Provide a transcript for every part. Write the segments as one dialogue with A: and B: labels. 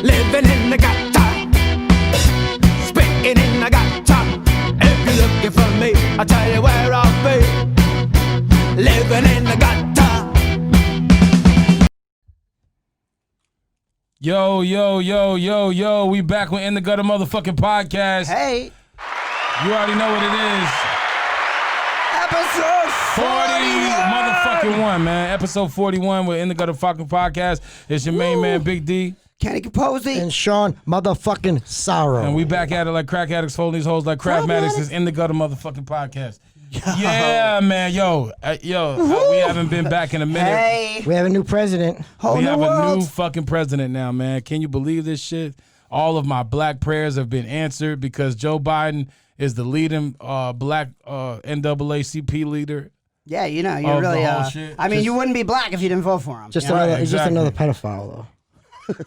A: living in the gutter, spitting in the gutter. If you're looking for me, I'll tell you where I'll be, living in the gutter.
B: Yo, we back with In the Gutter motherfucking podcast.
C: Hey.
B: You already know what it is.
C: Episode
B: 40 motherfucking one, man. Episode 41 with In the Gutter fucking podcast. It's your main man, Big D.
C: Kenny Capozzi.
D: And Shawn motherfucking Sorrow.
B: And we back at it like crack addicts holding these hoes like Craftmatics. It's In the Gutter motherfucking podcast. Yeah, man. We haven't been back in a minute.
C: Hey.
D: We have a new president.
B: We have a new fucking president now, man. Can you believe this shit? All of my black prayers have been answered because Joe Biden is the leading black NAACP leader.
C: Yeah, you know, you're really. I mean, you wouldn't be black if you didn't vote for him.
D: He's just another pedophile, though.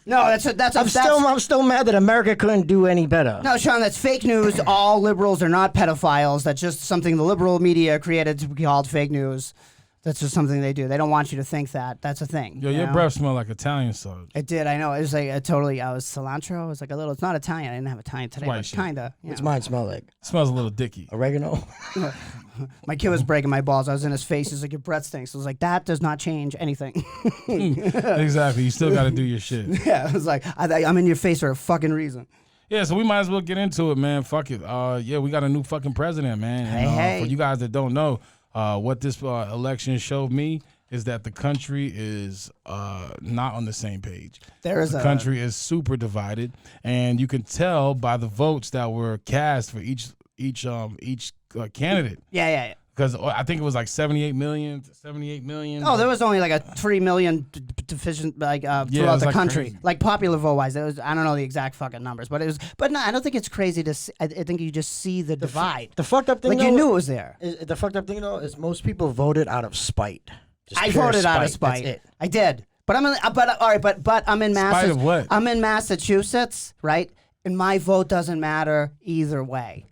C: No, that's.
D: I'm still mad that America couldn't do any better.
C: No, Shawn, that's fake news. All liberals are not pedophiles. That's just something the liberal media created to be called fake news. That's just something they do. They don't want you to think that. That's a thing.
B: Yo, your breath smelled like Italian sauce.
C: It did, I know. It was like I was cilantro. It was like a little, it's not Italian. I didn't have Italian today, but kinda.
D: What's mine smell like?
B: It smells a little dicky.
D: Oregano?
C: My kid was breaking my balls. I was in his face. He's like, your breath stinks. I was like, that does not change anything.
B: Exactly. You still got to do your shit.
C: Yeah, I was like, I'm in your face for a fucking reason.
B: Yeah, so we might as well get into it, man. Fuck it. We got a new fucking president, man. And,
C: Hey.
B: For you guys that don't know, what this election showed me is that the country is not on the same page. The country is super divided, and you can tell by the votes that were cast for each candidate.
C: Yeah.
B: Because I think it was like 78 million.
C: Oh, there was only like a 3 million deficient throughout the country.
B: Crazy.
C: Like popular vote wise, I don't know the exact fucking numbers, but it was. But no, I don't think it's crazy to see. I think you just see the divide.
D: The fucked up thing,
C: like you knew it was there.
D: The fucked up thing though is most people voted out of spite.
C: I voted out of spite.
D: That's it.
C: I did, but I'm in. But I'm in
B: Spite of what?
C: I'm in Massachusetts, right? And my vote doesn't matter either way.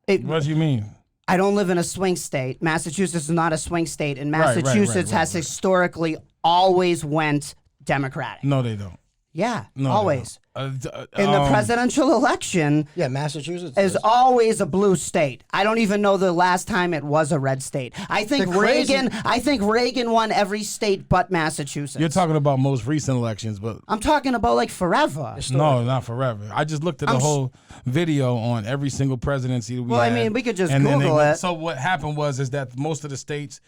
B: What do you mean?
C: I don't live in a swing state. Massachusetts is not a swing state, and Massachusetts has historically always went Democratic.
B: No, they don't.
C: Yeah,
B: No,
C: always.
B: In
C: In the presidential election,
D: Yeah, Massachusetts
C: is always a blue state. I don't even know the last time it was a red state. I think Reagan won every state but Massachusetts.
B: You're talking about most recent elections, but
C: I'm talking about like forever.
B: no, not forever. I just looked at the whole video on every single presidency that we had.
C: I mean, we could just
B: and then
C: Google it.
B: So what happened is that most of the states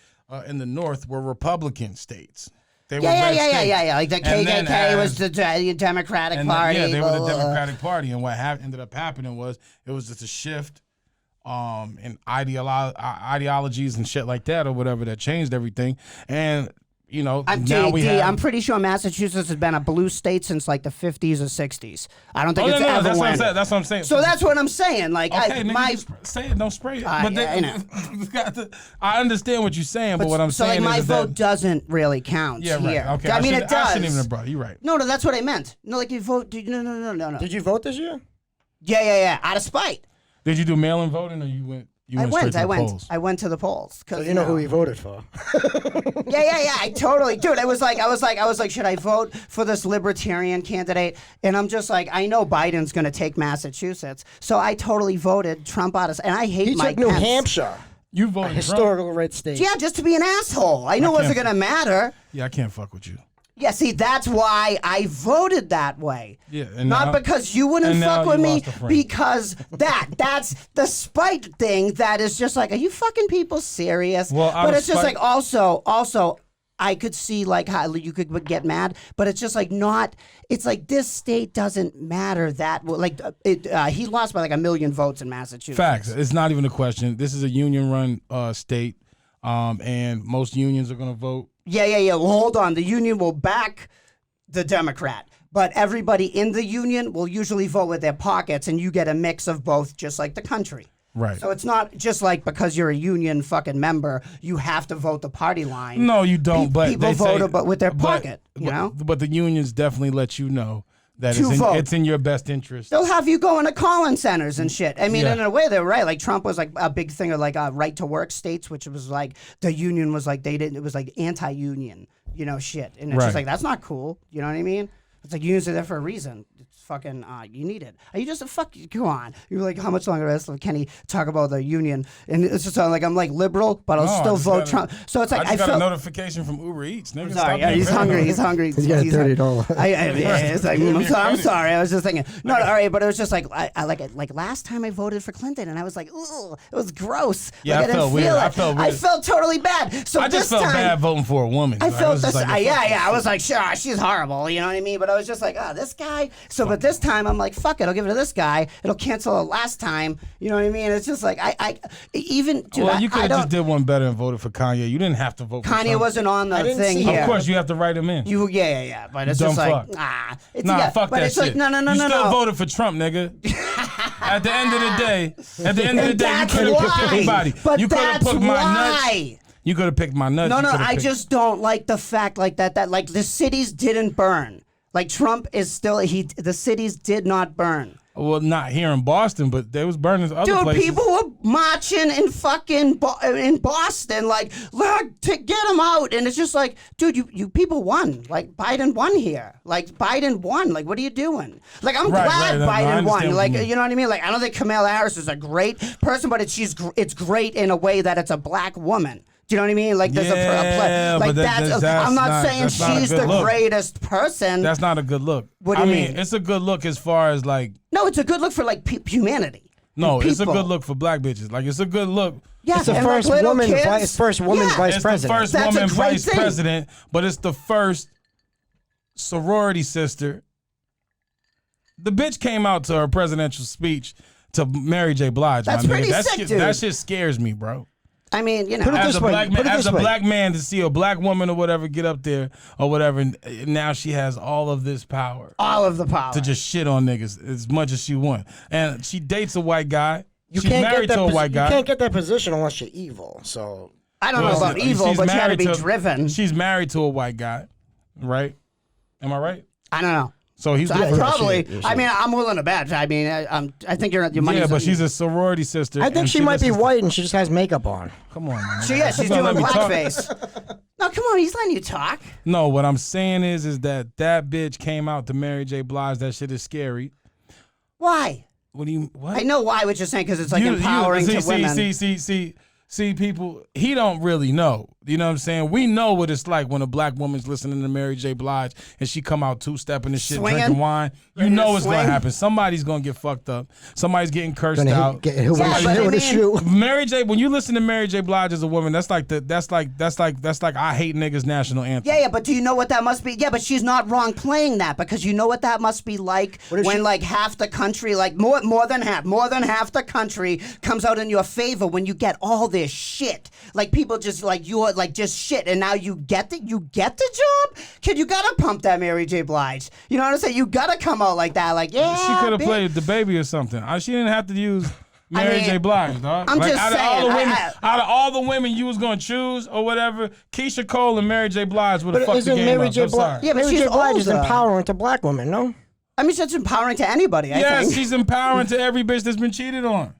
B: in the North were Republican states. They were red states.
C: Yeah. Like the KKK was the Democratic Party.
B: Yeah, they were the Democratic Party, and what ended up happening was it was just a shift in ideologies and shit like that or whatever that changed everything. And I'm
C: pretty sure Massachusetts has been a blue state since like the 50s or 60s. I don't think ever
B: that's
C: went.
B: That's what I'm saying.
C: So that's what I'm saying. Like,
B: say it, don't spray it.
C: I know.
B: I understand what you're saying, but what I'm saying
C: my
B: is
C: vote doesn't really count here.
B: Right. Okay,
C: I mean, it does.
B: I shouldn't even have brought it. You're right.
C: No, that's what I meant. No, like you vote. No.
D: Did you vote this year?
C: Yeah. Out of spite.
B: Did you do mail-in voting or you went?
C: I went
B: polls?
C: I went to the polls.
D: So you know who he voted for.
C: Yeah. I totally, dude. I was like, should I vote for this libertarian candidate? And I'm just like, I know Biden's going to take Massachusetts, so I totally voted Trump out of. And I hate Mike
D: He took New
C: Pence.
D: Hampshire.
B: You voted
D: historical red state.
C: Yeah, just to be an asshole. I knew it wasn't going to matter.
B: Yeah, I can't fuck with you.
C: Yeah, see, that's why I voted that way.
B: Yeah, and
C: not because you wouldn't fuck with me,
B: because
C: that's the spite thing that is just like, are you fucking people serious?
B: Well,
C: but it's just like also I could see like how you could get mad, but it's just like not. It's like this state doesn't matter that like he lost by like 1 million votes in Massachusetts.
B: Facts. It's not even a question. This is a union-run state, and most unions are going to vote.
C: Yeah. Well, hold on. The union will back the Democrat, but everybody in the union will usually vote with their pockets, and you get a mix of both, just like the country.
B: Right.
C: So it's not just like because you're a union fucking member, you have to vote the party line.
B: No, you don't. But
C: people vote but with their pocket, you know?
B: But the unions definitely let you know that it's in your best interest.
C: They'll have you go into call-in centers and shit. I mean,
B: Yeah.
C: in a way, they're right. Like Trump was like a big thing of like right to work states, which was like the union was like it was like anti-union, shit. And it's
B: Right.
C: just like that's not cool. You know what I mean? It's like unions are there for a reason. It's fucking you need it. Are you just a fuck? Come on. You're like, how much longer does Kenny talk about the union? And it's just like I'm like liberal, but I'll still vote Trump. So it's like
B: I just got a notification from Uber Eats. Nigga,
C: sorry, yeah, he's hungry. He's hungry.
D: He's got $30.
C: It's like, I'm sorry. I was just thinking. No, all right, but it was just like I like last time I voted for Clinton, and I was like, ooh, it was gross.
B: Yeah,
C: like,
B: I felt weird.
C: I felt totally bad. So
B: I just felt bad voting for a woman.
C: I felt this. I was like, sure, she's horrible. You know what I mean? But I was just like, this guy. So, but this time I'm like, fuck it, I'll give it to this guy. It'll cancel it last time. You know what I mean? It's just like I even. Dude,
B: well, you could have just did one better and voted for Kanye. You didn't have to vote for
C: Kanye.
B: Trump.
C: Wasn't on the thing here.
B: Of course, you have to write him in.
C: Yeah. But it's just like,
B: fuck that shit.
C: Like, no.
B: You still voted for Trump, nigga. At the end of the day, you could have picked anybody.
C: But
B: you could have picked my
C: nuts.
B: You could have picked my nuts.
C: No, I just don't like the fact like that like the cities didn't burn. Like Trump is still the cities did not burn.
B: Well, not here in Boston, but they was burning other places.
C: Dude, people were marching in fucking in Boston, like, look, get them out. And it's just like, dude, you people won. Like, Biden won here. Like, Biden won. Like, what are you doing? Like, I'm glad Biden won. Like, you know what I mean? Like, I don't think Kamala Harris is a great person, but it's great in a way that it's a black woman. Do you know what I mean? Like there's a like that's I'm not saying she's the greatest person.
B: That's not a good look.
C: What do you mean?
B: It's a good look as far as like.
C: No, it's a good look for like humanity.
B: No, it's a good look for black bitches. Like it's a good look.
C: Yeah,
D: it's the first woman vice president.
B: It's the first woman vice president, but it's the first sorority sister. The bitch came out to her presidential speech to Mary J. Blige.
C: That's pretty sick, dude.
B: That shit scares me, bro.
C: I mean, you know,
B: as a black man to see a black woman or whatever get up there or whatever, and now she has all of this power.
C: All of the power.
B: To just shit on niggas as much as she wants. And she dates a white guy. She's married to a white guy.
D: You can't get that position unless you're evil. So
C: I don't know about evil, but you gotta be driven.
B: She's married to a white guy, right? Am I right?
C: I don't know.
B: So he's
C: probably. I mean, I'm willing to bet. I mean, I think your money.
B: Yeah, but she's a sorority sister.
D: I think she might be white and she just has makeup on.
B: Come on, man.
C: She's doing blackface. No, come on, he's letting you talk.
B: No, what I'm saying is that bitch came out to Mary J. Blige. That shit is scary.
C: Why?
B: What do you? What?
C: I know why. What you're saying because it's like empowering to women.
B: See, people. He don't really know. You know what I'm saying? We know what it's like when a black woman's listening to Mary J. Blige and she come out two-stepping and shit, drinking wine. You know what's going to happen. Somebody's going to get fucked up. Somebody's getting cursed out. Mary J. When you listen to Mary J. Blige as a woman, that's like I hate niggas national anthem.
C: Yeah, but do you know what that must be? Yeah, but she's not wrong playing that because you know what that must be like when like half the country, like more than half the country comes out in your favor when you get all this shit. Like people just like you're like just shit, and now you get the job. Kid, you gotta pump that Mary J. Blige. You know what I'm saying? You gotta come out like that. Like
B: she could have played the baby or something. She didn't have to use Mary J. Blige, dog.
C: I'm just saying.
B: Out of all the women you was gonna choose or whatever, Keisha Cole and Mary J. Blige would have fucked the game up.
C: Yeah, but
D: Mary J. Blige is empowering to black women, no?
C: I mean, she's empowering to anybody. I think.
B: She's empowering to every bitch that's been cheated on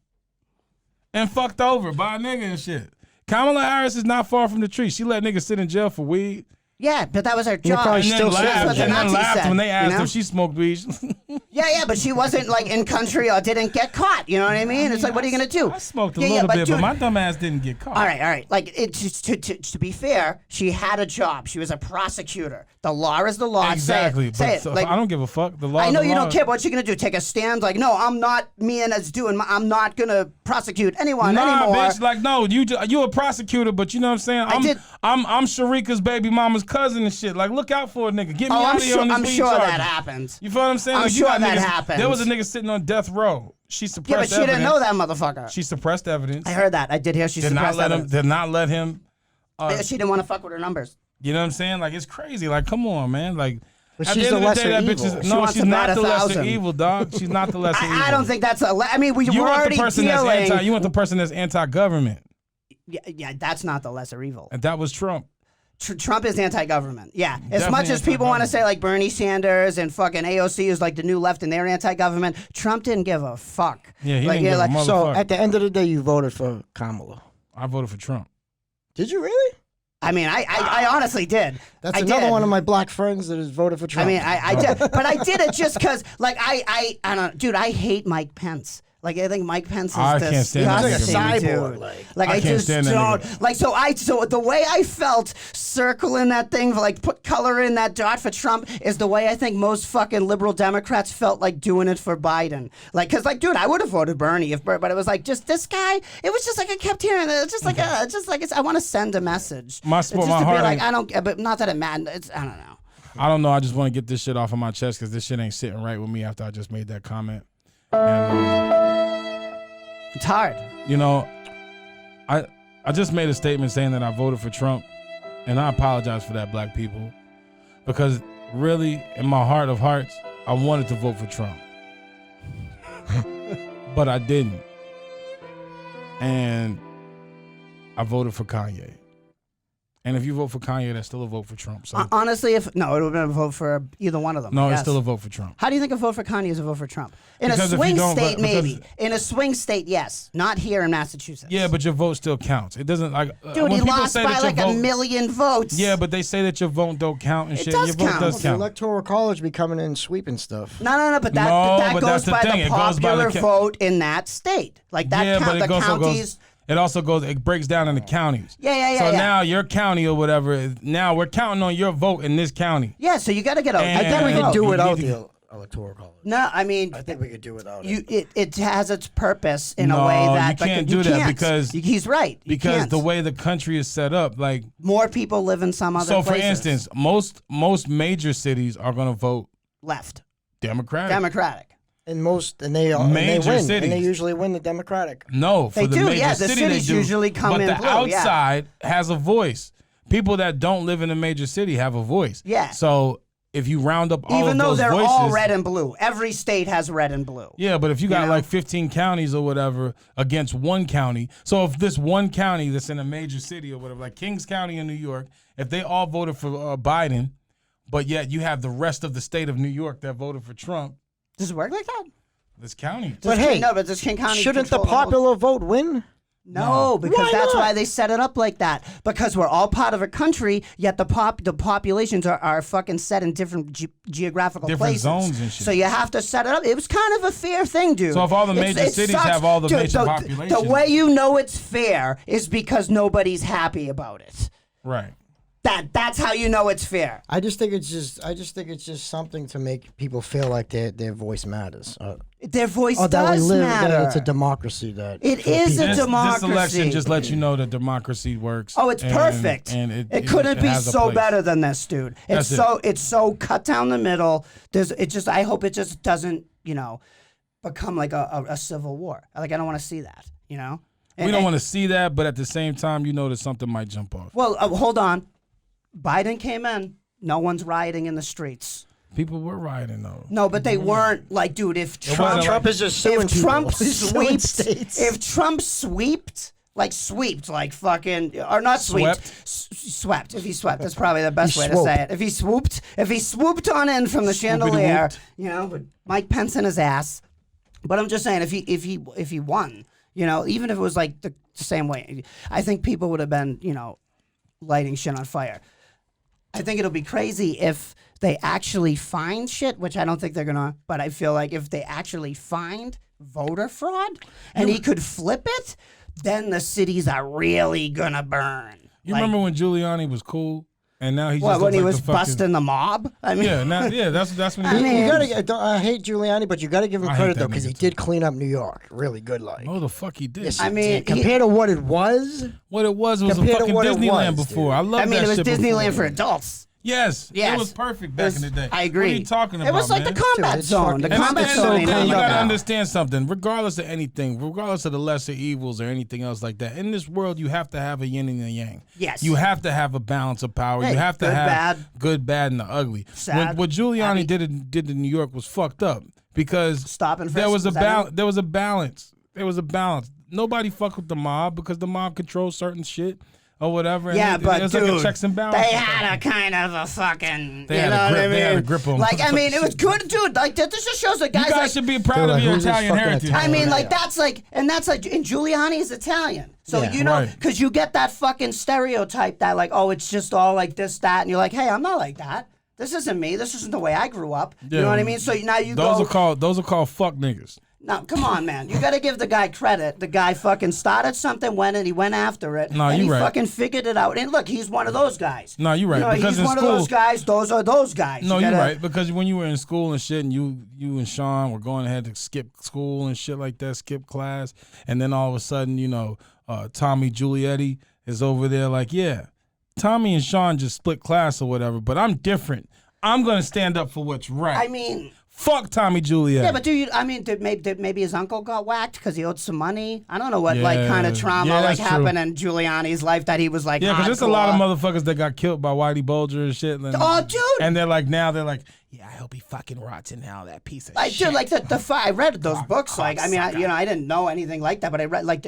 B: and fucked over by a nigga and shit. Kamala Harris is not far from the tree. She let niggas sit in jail for weed.
C: Yeah, but that was her job.
B: And then laughed when they asked if she smoked weed.
C: Yeah, but she wasn't like in country or didn't get caught. You know what I mean? It's like, what are you gonna do?
B: I smoked a little bit, but my dumb ass didn't get caught.
C: All right. Like, to be fair, she had a job. She was a prosecutor. The law is the law.
B: Exactly.
C: Say it. Like,
B: I don't give a fuck. The law.
C: I know
B: you
C: don't care. But what you gonna do? Take a stand? Like, no, I'm not. I'm not gonna prosecute anyone anymore.
B: Bitch. Like, no, you a prosecutor, but you know what I'm saying? I'm Sharika's baby mama's cousin and shit. Like, look out for a nigga. Get me out of here on this weed
C: charges.
B: That
C: happens.
B: You feel what I'm saying?
C: I'm sure that happens.
B: There was a nigga sitting on death row. She suppressed evidence.
C: Yeah, but she didn't know that motherfucker.
B: She suppressed evidence.
C: I heard that. I did hear she suppressed evidence.
B: Did not let him.
C: She didn't want to fuck with her numbers.
B: You know what I'm saying? Like, it's crazy. Like, come on, man. Like,
D: but she's the lesser evil.
B: No, she's not the lesser evil, dog. She's not the lesser evil.
C: I don't think that's I mean, we're already dealing.
B: You want the person that's anti-government.
C: Yeah, that's not the lesser evil.
B: And that was Trump.
C: Trump is anti-government. Yeah. As much as people want to say like Bernie Sanders and fucking AOC is like the new left and they're anti-government, Trump didn't give a fuck.
B: Yeah, he didn't give a motherfucker.
D: So at the end of the day, you voted for Kamala.
B: I voted for Trump.
D: Did you really?
C: I mean, I honestly did.
D: That's
C: I
D: another
C: did.
D: one of my black friends that has voted for Trump.
C: I mean, I did, but I did it just because, like, I don't, dude. I hate Mike Pence. Like, I think Mike Pence is
B: I
C: this
B: can't stand that
C: disgusting
D: nigga.
C: dude.
D: Like,
C: Like,
B: I
C: I
B: can't
C: just
B: stand that
C: don't
B: nigga.
C: like. So the way I felt circling that thing, like put color in that dot for Trump, is the way I think most fucking liberal Democrats felt like doing it for Biden. Like, cause like, dude, I would have voted Bernie if, but it was like just this guy. It was just like I kept hearing it. It's just like I want to send a message.
B: My
C: It's
B: sport,
C: just
B: my
C: to be
B: heart
C: like,
B: ain't-
C: I don't, but not that it matters. I don't know.
B: I don't know. I just want to get this shit off of my chest because this shit ain't sitting right with me after I just made that comment. And,
C: It's hard.
B: you know, I just made a statement saying that I voted for Trump, and I apologize for that, black people, because really, in my heart of hearts, I wanted to vote for Trump, but I didn't, and I voted for Kanye. And if you vote for Kanye, that's still a vote for Trump. So
C: Honestly, it would have been a vote for either one of them.
B: no,
C: I
B: it's
C: guess.
B: still a vote for Trump.
C: How do you think a vote for Kanye is a vote for Trump? In
B: Because
C: a
B: if you
C: swing
B: don't,
C: state,
B: but- because-
C: maybe. In a swing state, yes. Not here in Massachusetts.
B: Yeah, but your vote still counts. It doesn't like
C: Dude,
B: when
C: he
B: people
C: lost
B: say
C: by
B: that
C: like
B: your
C: a
B: vote,
C: million votes.
B: Yeah, but they say that your vote don't count and
C: It
B: shit.
C: does
B: Your vote
C: count.
B: does
D: the
B: count.
D: electoral college be coming in and sweeping stuff.
C: No, but that,
B: No,
C: that
B: but
C: goes
B: that's the
C: by
B: thing.
C: the
B: It goes by the
C: popular vote in that state. Like that
B: Yeah, but
C: the
B: it also
C: counties.
B: goes. It also goes. It breaks down into counties.
C: Yeah,
B: So
C: yeah.
B: now your county or whatever. Now we're counting on your vote in this county.
C: Yeah, so you got to get a.
B: And-
C: I
D: I think we
C: gotta
D: could
C: vote.
D: do without
B: You need
D: the electoral college.
C: No, I mean,
D: I think we could do without
C: you.
D: it.
C: It has its purpose in
B: No,
C: a way
B: you
C: that
B: can't
C: you
B: do that
C: can't.
B: because-
C: He's right. You
B: Because
C: can't.
B: the way the country is set up, like
C: more people live in some other
B: so, for
C: places.
B: instance, most major cities are going to vote
C: Left
B: Democratic.
C: Democratic.
D: And they
B: Major
D: win,
B: cities.
D: and they usually win the Democratic.
B: No, for
C: They
B: the
C: do,
B: major
C: yeah, the
B: city
C: cities
B: they do.
C: usually come
B: but
C: in
B: the
C: blue, yeah.
B: outside has a voice. People that don't live in a major city have a voice.
C: Yeah.
B: So if you round up all
C: Even
B: of
C: though
B: those
C: they're
B: voices,
C: all red and blue, every state has red and blue.
B: yeah, but if you got
C: know?
B: like 15 counties or whatever against one county, so if this one county that's in a major city or whatever, like Kings County in New York, if they all voted for Biden, but yet you have the rest of the state of New York that voted for Trump,
C: Does it work like that?
B: this county.
D: But
C: Does
D: hey,
C: King, no, but does King County
D: Shouldn't the
C: control whole-
D: popular vote win?
C: No, because
D: Why
C: that's
D: not?
C: why they set it up like that. Because we're all part of a country, yet the populations are fucking set in different geographical
B: Different
C: places.
B: zones and shit.
C: So you have to set it up. It was kind of a fair thing, dude.
B: So if all the
C: It's-
B: major
C: it
B: cities
C: sucks.
B: have all the
C: Dude,
B: major
C: the
B: populations-
C: way you know it's fair is because nobody's happy about it.
B: Right.
C: That's how you know it's fair.
D: I just think it's just something to make people feel like their voice matters.
C: Their voice
D: That we
C: does
D: live.
C: matter.
D: That it's a democracy. That
C: It
D: for
C: is
D: people.
C: a
B: This
C: democracy.
B: election just lets you know that democracy works.
C: Oh, it's
B: and-
C: perfect.
B: And
C: it couldn't be
B: has a
C: so
B: place.
C: better than this, dude.
B: That's
C: It's so cut down the middle. I hope it just doesn't, become like a civil war. Like I don't want to see that,
B: We don't want to see that, but at the same time, you know that something might jump off.
C: Well, hold on. Biden came in. No one's rioting in the streets.
B: People were rioting though.
C: No, but they weren't like, dude. If
B: wasn't
C: Trump,
B: like-
D: Trump is just suing
C: if Trump
D: people. He's suing
C: sweeps,
D: states.
C: if Trump swept, like fucking, or not swept, swept. If he swept, that's probably the best
D: He
C: way to say it. If he swooped on in from the chandelier, with Mike Pence in his ass. But I'm just saying, if he won, even if it was like the same way, I think people would have been, lighting shit on fire. I think it'll be crazy if they actually find shit, which I don't think they're gonna. But I feel like if they actually find voter fraud and he could flip it, then the cities are really gonna burn.
B: You remember when Giuliani was cool, and now he just
C: when
B: looks
C: he
B: like
C: was
B: the fucking,
C: busting the mob? I mean,
B: that's when
C: I
B: he.
C: mean,
D: You gotta. I hate Giuliani, but you gotta give him
B: I hate
D: credit
B: that
D: though, because
B: nigga
D: he
B: too.
D: did clean up New York really good. Like,
B: Oh, the fuck he did.
C: I mean,
D: compared to what it was,
B: What it was a
D: compared to
B: fucking
D: what it
B: Disneyland
D: was,
B: before.
D: dude.
B: I love
C: I mean,
B: that
C: it was
B: shit
C: Disneyland
B: before.
C: for adults.
B: Yes,
C: Yes.
B: it was perfect back in the day.
C: I agree.
B: What are you talking about,
C: It was like
B: man?
C: the combat
D: Dude, it's
C: zone. The
D: fucking-
B: And
C: combat
B: and
C: zone.
B: so
C: ain't
B: you
C: hung up
B: gotta
C: now.
B: understand something. Regardless of anything, regardless of the lesser evils or anything else like that, in this world, you have to have a yin and a yang.
C: Yes.
B: You have to have a balance of power.
C: Hey,
B: you have to
C: good,
B: have
C: bad.
B: good, bad, and the ugly.
C: Sad,
B: What Giuliani
C: happy.
B: did in New York was fucked up because
C: Stop and
B: there
C: frisk,
B: was a
C: was that it?
B: There was a balance. There was a balance. Nobody fuck with the mob because the mob controls certain shit. or whatever.
C: Yeah, but
B: it was
C: dude,
B: like a checks and balances.
C: they had a kind of a fucking.
B: They had a grip. They had a grip on.
C: Like, I mean, it was good, dude. Like, this just shows that guys.
B: You guys
C: like,
B: should be proud of your Italian heritage.
C: I mean, like, that's like, and Giuliani is Italian. So, you know, because you get that fucking stereotype that, like, oh, it's just all like this, that, and you're like, hey, I'm not like that. This isn't me. This isn't the way I grew up. You know what I mean? So now you
B: those are called fuck niggas.
C: Now, come on, man. You got to give the guy credit. The guy fucking started something, he went after it.
B: No,
C: and
B: you
C: he
B: right.
C: fucking figured it out. And look, he's one of those guys.
B: No, you're right.
C: You know,
B: because
C: he's
B: in
C: one
B: school,
C: of those guys. Those are those guys.
B: No, you're right. Because when you were in school and shit, and you and Shawn were going ahead to skip school and shit like that, skip class, and then all of a sudden, you know, Tommy Giulietti is over there like, yeah, Tommy and Shawn just split class or whatever, but I'm different. I'm gonna stand up for what's right.
C: I mean,
B: fuck Tommy Giulietti.
C: Yeah, but did maybe his uncle got whacked because he owed some money? I don't know what like kind of trauma happened in Giuliani's life that he was like.
B: Yeah, because there's a lot of motherfuckers that got killed by Whitey Bulger and shit. And,
C: oh, dude!
B: And they're like, yeah, I hope he fucking rots in hell. That piece of shit.
C: Dude, like I read those books. Like, I mean, I didn't know anything like that, but I read like,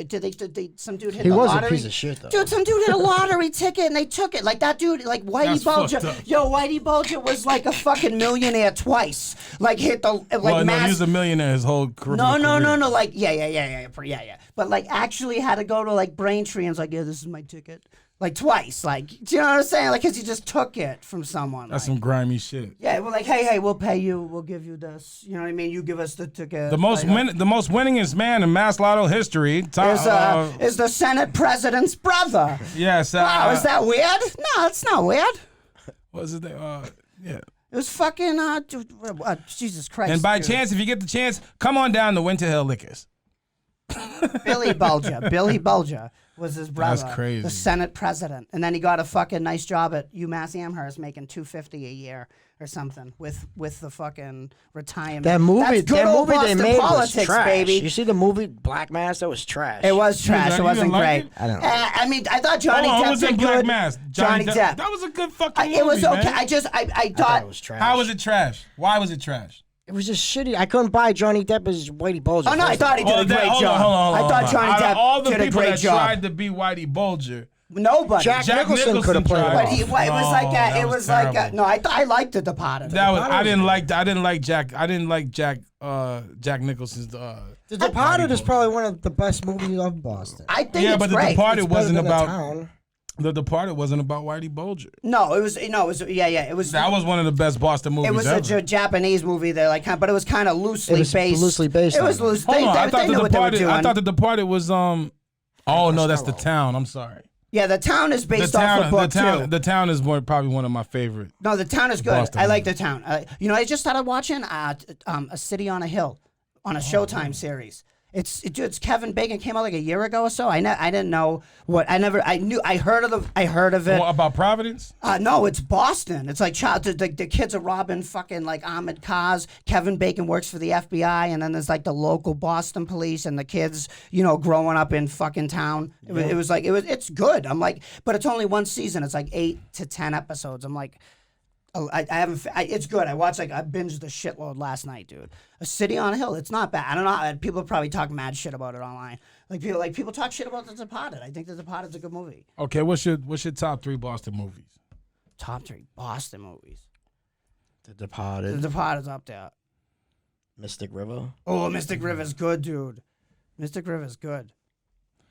C: some dude hit the lottery.
D: He was a piece of shit, though.
C: Dude, some dude hit a lottery ticket and they took it. Like that dude, like Whitey Bulger. Yo, Whitey Bulger was like a fucking millionaire twice. Like hit the like.
B: Well, no, he was a millionaire his whole career.
C: No. Like yeah. But like actually had to go to like Braintree and was like, yeah, this is my ticket. Like twice, like, do you know what I'm saying? Like, because he just took it from someone.
B: That's some grimy shit.
C: Yeah, we're like, hey, we'll pay you, we'll give you this. You know what I mean? You give us the ticket.
B: The most winningest man in mass lotto history
C: is the Senate president's brother.
B: Yes.
C: Wow, is that weird? No, it's not weird.
B: Was it? Yeah.
C: It was fucking Jesus Christ.
B: And by chance, if you get the chance, come on down to Winter Hill Liquors.
C: Billy Bulger was his brother.
B: That's crazy.
C: The Senate president, and then he got a fucking nice job at UMass Amherst, making $250 a year or something with the fucking retirement.
D: That movie they made
C: politics,
D: was trash.
C: Baby.
D: You see the movie Black Mass? That was trash.
C: It was trash. It wasn't great.
D: I don't know.
C: I mean, I thought Johnny Depp
B: was in
C: did
B: Black
C: good.
B: Mass?
C: Johnny Depp.
B: That was a good fucking movie.
C: It was okay.
B: Man.
C: I thought
D: it was trash.
B: How was it trash? Why was it trash?
D: It was just shitty. I couldn't buy Johnny Depp as Whitey Bulger.
C: Oh no, I thought he did a great job.
B: Hold on.
C: I thought Johnny Depp did a great job.
B: All the people that tried to be Whitey Bulger.
C: Nobody.
D: Jack Nicholson could have played it.
C: But it was like that. It was like no. I liked The Departed.
B: I didn't like Jack Nicholson's.
D: The Departed is probably one of the best movies of Boston.
C: I think it's
B: but
C: great.
B: The Departed wasn't about.
D: Town.
B: The Departed wasn't about Whitey Bulger.
C: No, it was. It was.
B: That was one of the best Boston movies.
C: It was
B: ever.
C: a Japanese movie. But it was kind of loosely based.
D: Loosely based.
C: It was loose. They knew what they were doing.
B: I thought The Departed was Oh no, that's The Town. I'm sorry.
C: Yeah, The Town is based off a book too.
B: The Town is probably one of my favorite.
C: No, The Town is good.
B: Boston
C: I like The Town. I just started watching A City on a Hill on a Showtime series. It's Kevin Bacon came out like a year ago or so. I didn't know what I heard of it.
B: Well, about Providence?
C: No, it's Boston. It's like the kids are robbing fucking like armored cars. Kevin Bacon works for the FBI, and then there's like the local Boston police and the kids, growing up in fucking town. It's good. I'm like, but it's only one season. It's like 8 to 10 episodes. I'm like. I haven't. It's good. I binged the shitload last night, dude. A City on a Hill. It's not bad. I don't know. People probably talk mad shit about it online. People talk shit about The Departed. I think The Departed's a good movie.
B: Okay, what's your top 3 Boston movies?
C: Top 3 Boston movies.
D: The Departed.
C: The Departed's up there.
D: Mystic River.
C: Oh, Mystic River's good, dude. Mystic River's good.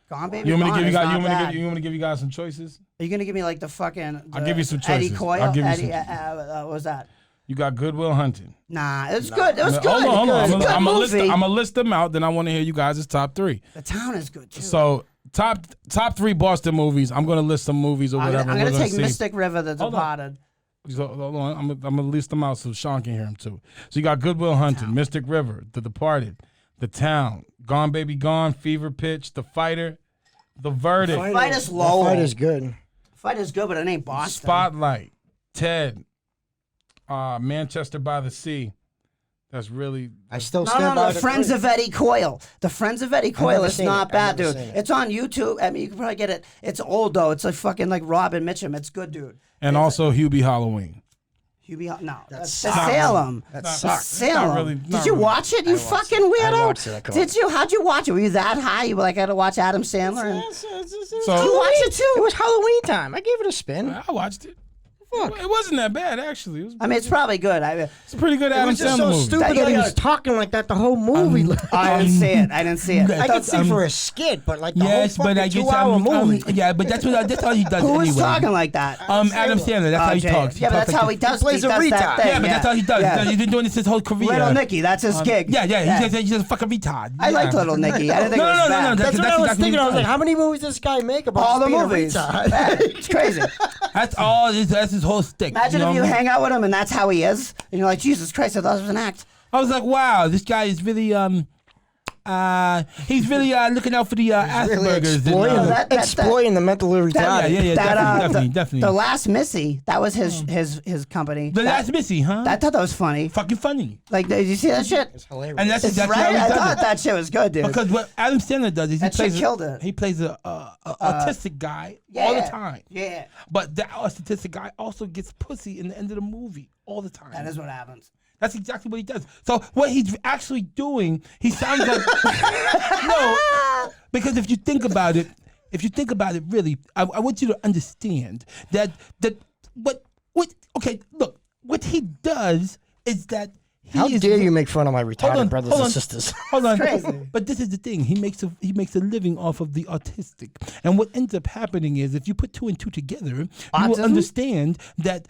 C: Gone Baby
B: You want
C: Gone
B: me
C: is not
B: to
C: bad.
B: give you guys some choices?
C: Are you gonna give me like the fucking?
B: I'll give you some choices.
C: Eddie Coyle.
B: I'll give you
C: Eddie,
B: some.
C: what was that?
B: You got Good Will Hunting.
C: Nah, it was good. It was good.
B: Hold on.
C: It was a good
B: I'm
C: movie.
B: gonna list them out. Then I want to hear you guys' top 3.
C: The Town is good too.
B: So top 3 Boston movies. I'm gonna list some movies or whatever.
C: I'm gonna take
B: see.
C: Mystic River, The Departed.
B: So, hold on. I'm gonna list them out so Shawn can hear them too. So you got Good Will Hunting, Mystic River, The Departed, The Town, Gone Baby Gone, Fever Pitch, The Fighter, The Verdict.
C: Fight is low.
D: Fight is good.
C: Fight is good, but it ain't Boston.
B: Spotlight, Ted, Manchester by the Sea. That's really.
D: I still stand
C: No,
D: by
C: The Friends of Eddie Coyle. The Friends of Eddie Coyle is not bad, dude.
D: seen it.
C: It's on YouTube. I mean, you can probably get it. It's old though. It's like fucking like Robin Mitchum. It's good, dude.
B: And also Hubie Halloween.
C: No, that's
D: sucks.
C: Salem.
D: That sucks.
C: Salem.
B: Not really,
C: Did you watch it? You fucking weirdo.
D: I watched it.
C: Did you? How'd you watch it? Were you that high? You were like, I had to watch Adam Sandler. And...
B: So
C: you watch it too?
D: It was Halloween time. I gave it a spin.
B: I watched it. It wasn't that bad, actually.
C: I mean, it's probably good.
B: It's a pretty good Adam
D: It was just
B: Sandler
D: so
B: movie.
D: stupid that he was talking like that the whole movie.
C: I didn't see it. I didn't see it.
D: I could see for a skit, but like the
E: Yes,
D: whole
E: but
D: fucking
E: I guess
D: 2-hour movie.
E: yeah, but that's how he does
C: Who
E: it
C: was
E: anyway.
C: talking like that?
E: Adam Sandler. That's how he
C: Jay.
E: talks.
C: Yeah, but that's how he does.
D: plays a
C: does
D: retard.
C: that thing.
E: Yeah, but that's how he does.
C: Yeah.
E: He's been doing this his whole career.
C: Little Nicky, that's his gig.
E: Yeah. He's just a fucking retard.
C: I liked Little Nicky. I didn't think it was bad.
D: That's what I was
E: exactly
D: thinking. I was
E: what he
D: like, how many movies does this guy make about
C: All the
D: being a
C: movies.
D: retard?
C: Yeah, it's crazy.
E: That's all. That's his whole stick.
C: Imagine
E: know
C: if you
E: what I mean?
C: hang out with him and that's how he is, and you're like, Jesus Christ, I thought it was an act.
E: I was like, wow, this guy is really he's really looking out for the Asperger's.
D: Exploiting the mentally retarded.
E: Definitely.
C: The Last Missy, that was his company.
E: The Last Missy, huh?
C: I thought that was funny.
E: Fucking funny.
C: Like, did you see that shit?
D: It's hilarious.
E: And that's
C: It's
E: exactly
C: right.
E: how
C: I
E: he does
C: thought
E: it.
C: that shit was good, dude.
E: Because what Adam Sandler does is
C: That shit killed it.
E: he plays a autistic guy all the time.
C: Yeah,
E: But that autistic guy also gets pussy in the end of the movie all the time.
C: that is what happens.
E: That's exactly what he does. So what he's actually doing, he sounds like no, because if you think about it really, I want you to understand that what okay, look, what he does is that
D: How dare you make fun of my retarded brothers and sisters?
E: Hold on.
C: crazy.
E: But this is the thing. He makes a living off of the autistic. And what ends up happening is if you put 2 and 2 together, you will
C: Autism?
E: understand that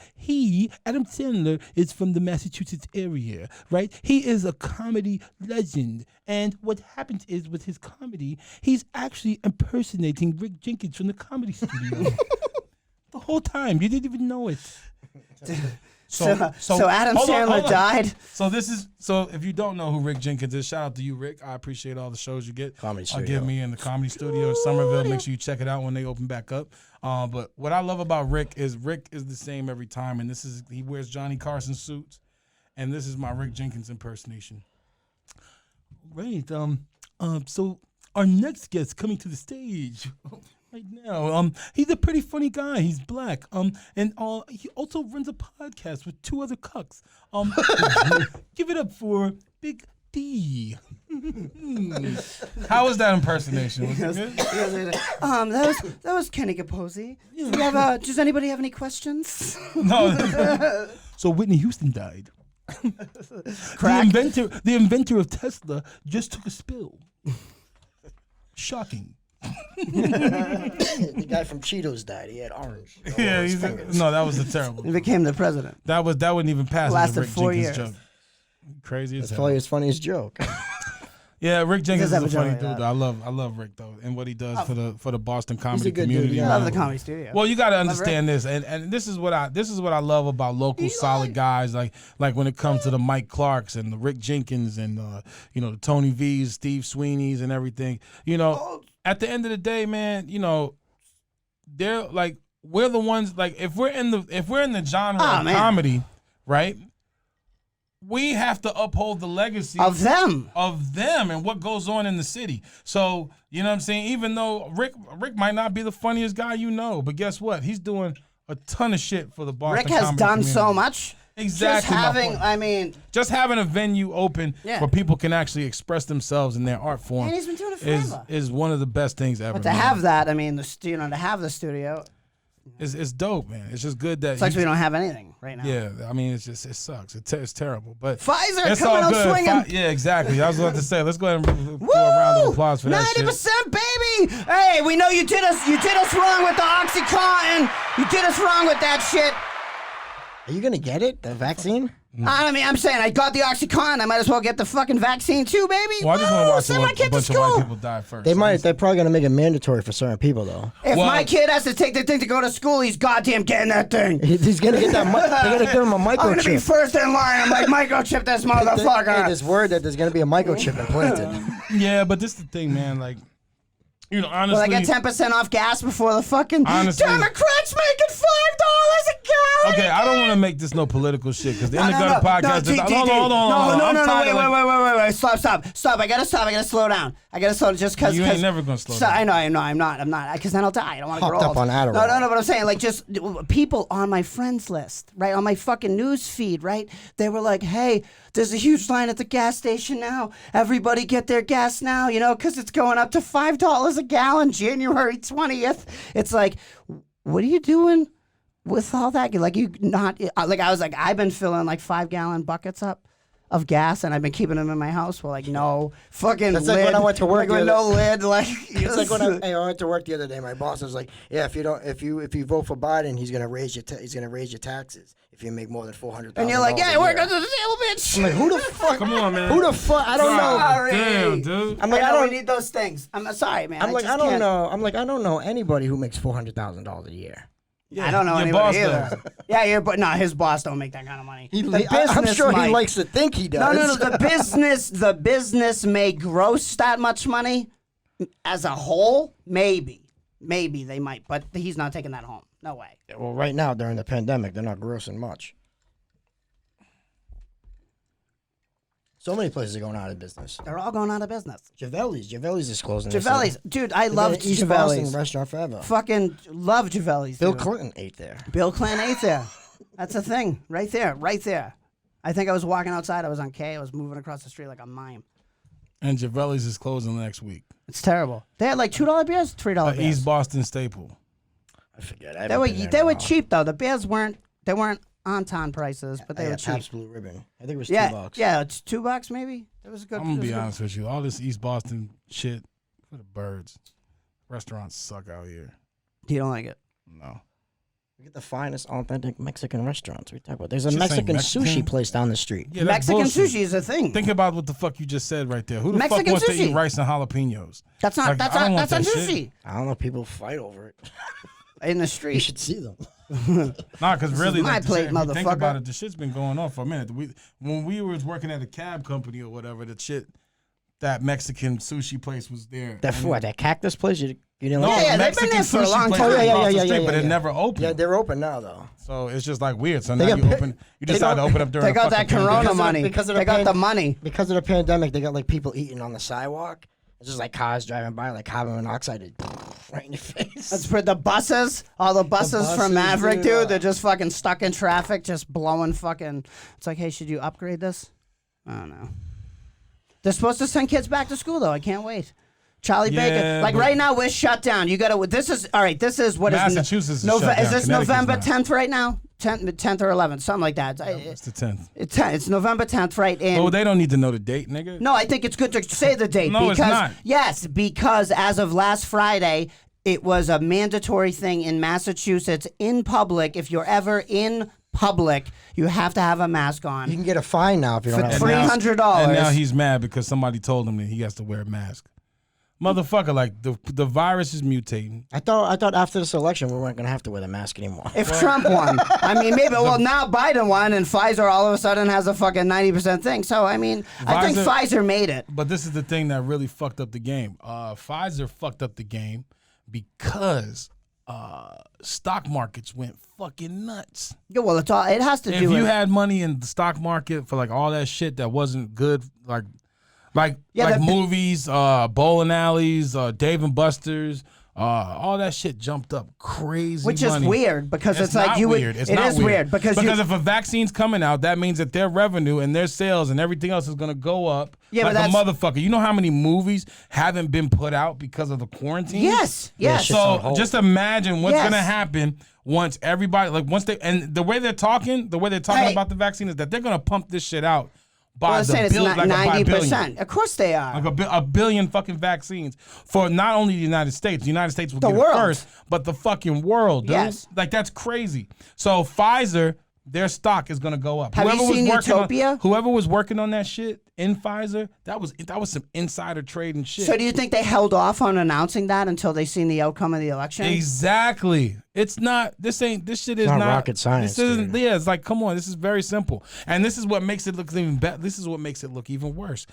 E: Adam Sandler, is from the Massachusetts area, right? He is a comedy legend. And what happens is with his comedy, he's actually impersonating Rick Jenkins from the Comedy Studio. The whole time. You didn't even know it.
C: So Adam Sandler died.
B: So if you don't know who Rick Jenkins is, shout out to you, Rick. I appreciate all the shows you get.
D: Comedy
B: Give
D: Studio.
B: me in the Comedy Studio in Somerville. Make sure you check it out when they open back up. But what I love about Rick is the same every time, and he wears Johnny Carson suits, and this is my Rick Jenkins impersonation. Right. So our next guest coming to the stage. Right now, he's a pretty funny guy. He's black, and he also runs a podcast with 2 other cucks. Give it up for Big D. How was that impersonation? Was it good?
C: That was Kenny Capozzi. Does anybody have any questions?
B: No.
E: So Whitney Houston died.
C: Crack.
E: The inventor of Tesla just took a spill. Shocking.
D: The guy from Cheetos died. He had orange.
B: Yeah, that was a terrible.
C: He became the president.
B: That wouldn't even pass.
C: Lasted
B: as a Rick
C: 4
B: Jenkins
C: years.
B: joke. Crazy as
D: That's
B: hell.
D: probably his funniest joke.
B: Yeah, Rick Jenkins is
C: have
B: a
C: a joke
B: funny
C: like
B: dude.
C: that.
B: Though. I love Rick though, and what he does for the Boston comedy
D: a good dude,
B: community.
D: yeah.
C: I love
B: man.
C: the Comedy Studio.
B: Well, you got to understand this, and this is what I love about local solid guys, like when it comes to the Mike Clarks and the Rick Jenkins and the Tony V's, Steve Sweeney's, and everything. At the end of the day, man, they're like we're the ones like if we're in the genre of comedy, right? We have to uphold the legacy
C: of them
B: and what goes on in the city. So, you know what I'm saying? Even though Rick might not be the funniest guy but guess what? He's doing a ton of shit for the Boston
C: Rick has
B: comedy
C: done
B: community.
C: so much.
B: Exactly. Just having a venue open where people can actually express themselves in their art form
C: And he's been doing it forever.
B: is one of the best things ever.
C: But to have that, to have the studio,
B: it's dope, man. It's just good that
C: sucks we don't have anything right now.
B: Yeah, I mean, it sucks. It's terrible, but
C: Pfizer
B: it's
C: coming
B: all
C: out
B: good.
C: swinging.
B: Yeah, exactly. I was about to say, let's go ahead and do a round of applause for that
C: 90%, baby. Hey, we know you did us wrong with the OxyContin. You did us wrong with that shit.
D: Are you gonna get it? The vaccine?
C: I mean, I'm saying I got the OxyContin. I might as well get the fucking vaccine too, baby.
B: Well, I just want to watch
C: send my
B: a
C: kid to
B: bunch of white
C: school.
B: people die first.
D: They're probably gonna make it mandatory for certain people though.
C: If my kid has to take the thing to go to school, he's goddamn getting that thing.
D: He's gonna get that. They're gonna give him a microchip.
C: I'm gonna be first in line. I'm like, microchip this motherfucker.
D: Hey, there's word that there's gonna be a microchip implanted.
B: Yeah, but this is the thing, man. Like, honestly.
C: Will I get 10% off gas before the fucking
B: Honestly.
C: Democrats making $5 a gallon?
B: Okay, I don't want to make this no political shit because the end of the podcast.
C: Hold on.
B: I'm tired of, like,
C: wait, stop. I gotta stop. I gotta slow down. I gotta slow just because.
B: You ain't never gonna slow down.
C: I know. I'm not. Because then I'll die. I don't want to grow
D: Hopped
C: old.
D: up on Adderall.
C: No. But I'm saying, like, just people on my friends list, right, on my fucking news feed, right? They were like, "Hey, there's a huge line at the gas station now. Everybody get their gas now, because it's going up to $5 a gallon, January 20th." It's like, what are you doing with all that? Like, I was like, I've been filling like 5-gallon buckets up of gas, and I've been keeping them in my house. Well, like, no fucking
D: That's
C: lid.
D: like when I went to work.
C: Like, with no lid. Like,
D: it's like when I went to work the other day. My boss was like, "Yeah, if you vote for Biden, he's gonna raise your taxes if you make more than $400,000."
C: And you're like, "Yeah, we're going to the sale, bitch."
D: I'm like, who the fuck?
B: Come on, man.
D: Who the fuck? I don't know.
C: Sorry.
B: Damn, dude.
D: I'm like,
C: I
D: I
C: know we
D: don't.
C: need those things. I'm sorry, man.
D: I'm like,
C: just
D: I don't
C: can't.
D: know. I'm like, I don't know anybody who makes $400,000 a year.
C: I don't know
B: Your
C: anybody
B: boss
C: either.
B: does.
C: Yeah, but no, his boss don't make that kind of money.
D: I'm sure he likes to think he does.
C: No. The business may gross that much money as a whole. Maybe they might, but he's not taking that home. No way.
D: Well, right now during the pandemic, they're not grossing much. So many places are going out of business.
C: They're all going out of business.
D: Javelli's is closing.
C: Javelli's, dude, I love
D: East Boston
C: Javelli's.
D: restaurant forever.
C: Fucking love Javelli's.
D: Bill
C: dude.
D: Clinton ate there.
C: Bill Clinton ate there. That's a thing, right there. I think I was walking outside. I was on K. I was moving across the street like a mime.
B: And Javelli's is closing next week.
C: It's terrible. They had like $2 beers, $3 beers.
B: East Boston staple.
D: I forget.
C: They were cheap though. The beers weren't on prices, but they were cheap.
D: Pabst Blue Ribbon. I think it was $2.
C: Yeah, it's $2 maybe. It was a good.
B: I'm gonna be honest with you. All this East Boston shit for the birds. Restaurants suck out here.
C: You don't like it?
B: No.
D: We get the finest authentic Mexican restaurants. We talk about. There's a
B: Just saying
D: Mexican
B: Mexican?
D: sushi place down the street.
B: Yeah, that's
C: Mexican
B: bullshit.
C: sushi is a thing.
B: Think about what the fuck you just said right there. Who the
C: Mexican
B: fuck wants to
C: sushi.
B: eat rice and jalapenos?
C: That's not.
B: Like,
C: That's
B: I don't
C: not.
B: want
C: That's not
B: that
C: sushi
B: shit.
D: I don't know. People fight over it.
C: in the
D: You
C: street.
D: should see them.
B: Nah, because really,
C: my
B: like, the
C: plate,
B: shit, if you think
C: motherfucker.
B: about it, the shit's been going on for a minute. When we was working at a cab company or whatever, that Mexican sushi place was there.
D: That cactus place? You didn't
B: No,
D: like
C: Yeah,
B: the
C: they've been
B: Mexican
C: there for a
B: sushi
C: long
B: place
C: time.
B: was
C: Yeah,
B: across the
D: yeah,
B: street,
D: yeah,
B: but it
D: yeah.
B: never opened.
D: Yeah, they're open now though.
B: So it's just like weird. So
D: They
B: now
D: got
B: you decide to open up during
C: They
B: a
C: got
B: fucking
C: that Corona
B: pandemic.
C: money.
D: because of
C: They
D: the
C: got
D: pan-
C: the money.
D: Because of the pandemic, they got like people eating on the sidewalk. It's just like cars driving by, like carbon monoxide is right in your face.
C: That's for the buses. All the buses from
D: buses,
C: Maverick,
D: dude.
C: dude. They're just fucking stuck in traffic, just blowing fucking. It's like, hey, should you upgrade this? I don't know. They're supposed to send kids back to school though. I can't wait. Charlie
B: Yeah,
C: Baker. Like
B: but-
C: right now, we're shut down. You gotta. This is all right. This is what is
B: Massachusetts is shut down.
C: Is this
B: Connecticut's
C: November
B: not.
C: 10th right now? 10th or 11th, something like that.
B: It's the 10th.
C: It's November 10th, right? And
B: Oh, they don't need to know the date, nigga.
C: no, I think it's good to say the date.
B: No,
C: because,
B: it's not.
C: Yes, because as of last Friday, it was a mandatory thing in Massachusetts in public. If you're ever in public, you have to have a mask on.
D: You can get a fine now if you don't
C: For
D: have a
C: free-
D: mask.
C: $300.
B: And now he's mad because somebody told him that he has to wear a mask. Motherfucker, like the virus is mutating.
D: I thought after this election we weren't gonna have to wear the mask anymore.
C: If Trump won, I mean, maybe. Well, now Biden won, and Pfizer all of a sudden has a fucking 90% thing. So I mean, I think Pfizer made it.
B: But this is the thing that really fucked up the game. Pfizer fucked up the game because stock markets went fucking nuts.
C: Yeah, well, it's all. It has to
B: If
C: do
B: you
C: with.
B: had money in the stock market for like all that shit that wasn't good, like
C: Yeah,
B: movies, bowling alleys, Dave and Buster's, all that shit jumped up crazy.
C: Which
B: money.
C: is weird because it's like
B: not
C: you would.
B: weird. It's
C: It
B: not
C: is weird because
B: if a vaccine's coming out, that means that their revenue and their sales and everything else is going to go up.
C: Yeah,
B: like
C: but
B: a motherfucker. You know how many movies haven't been put out because of the quarantine?
C: Yes, yes.
D: shit's on
B: So
D: hold.
B: just imagine what's
C: Yes.
B: going to happen once everybody, and the way they're talking
C: Hey.
B: about the vaccine is that they're going to pump this shit out by
C: Well, I'm saying it's
B: like by
C: 90%. Of course they are.
B: like a billion fucking vaccines for not only the United States. The United States will
C: The
B: get
C: world.
B: it first, but the fucking world, dude.
C: Yes.
B: Like, that's crazy. So Pfizer, their stock is gonna go up.
C: Have you seen Utopia?
B: Whoever was working on that shit in Pfizer, that was some insider trading shit.
C: So do you think they held off on announcing that until they seen the outcome of the election?
B: Exactly. It's not. This shit is
D: not
B: not
D: rocket science,
B: This isn't.
D: dude.
B: Yeah, it's like, come on. This is very simple, and this is what makes it look even better. This is what makes it look even worse.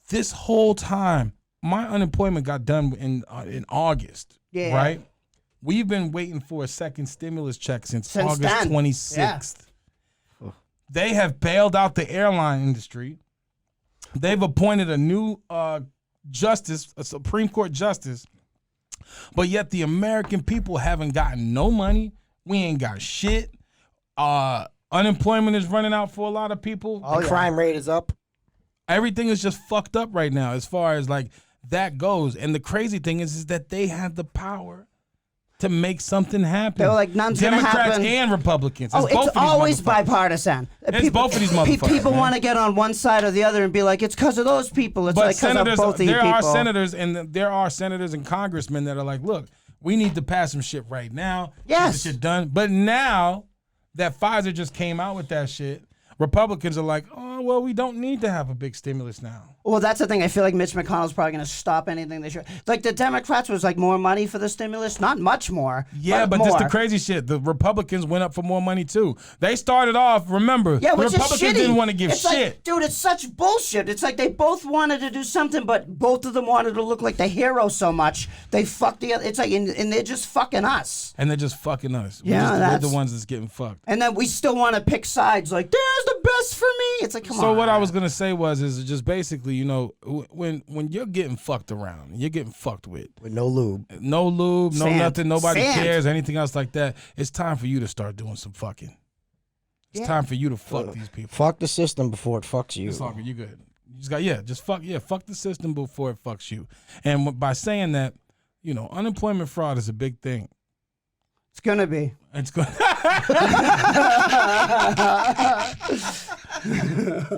B: This whole time, my unemployment got done in August.
C: Yeah.
B: Right. We've been waiting for a second stimulus check since August
C: then.
B: 26th. They have bailed out the airline industry. They've appointed a new justice, a Supreme Court justice, but yet the American people haven't gotten no money. We ain't got shit. Unemployment is running out for a lot of people.
D: The crime rate is up.
B: Everything is just fucked up right now as far as like that goes. And the crazy thing is that they have the power to make something happen.
C: They were like, none's gonna
B: Democrats
C: happen.
B: and Republicans.
C: Oh,
B: both of
C: it's
B: these
C: always
B: motherfuckers.
C: bipartisan.
B: It's both of these motherfuckers.
C: People
B: man.
C: want to get on one side or the other and be like, it's because of those people. It's
B: But
C: like because of
B: senators,
C: both these
B: there
C: people.
B: are senators and congressmen that are like, look, we need to pass some shit right now.
C: Yes.
B: Get this shit done. But now that Pfizer just came out with that shit, Republicans are like, oh, well, we don't need to have a big stimulus now.
C: Well, that's the thing. I feel like Mitch McConnell's probably going to stop anything they should. Like the Democrats was like more money for the stimulus, not much more.
B: Yeah, but
C: more.
B: this the crazy shit. The Republicans went up for more money too. They started off, remember,
C: Yeah,
B: the
C: which
B: Republicans
C: is shitty.
B: didn't want to give
C: It's
B: shit.
C: like, dude, it's such bullshit. It's like they both wanted to do something, but both of them wanted to look like the hero so much they fucked the other. It's like, and they're just fucking us.
B: And they're just fucking us.
C: Yeah,
B: we're
C: that's-
B: the ones that's getting fucked.
C: And then we still want to pick sides. Like, there's the best for me. It's like, come on.
B: So what I was gonna say is just basically, you know, when you're getting fucked around, you're getting fucked with
D: With no lube.
B: no lube, no
C: Sand.
B: nothing, nobody
C: Sand.
B: cares, anything else like that. It's time for you to start doing some fucking. It's time for you to fuck these people.
D: Fuck the system before it fucks you.
B: It's all good. You good. You just got fuck the system before it fucks you. And by saying that, you know, unemployment fraud is a big thing.
C: It's going to be.
B: It's good.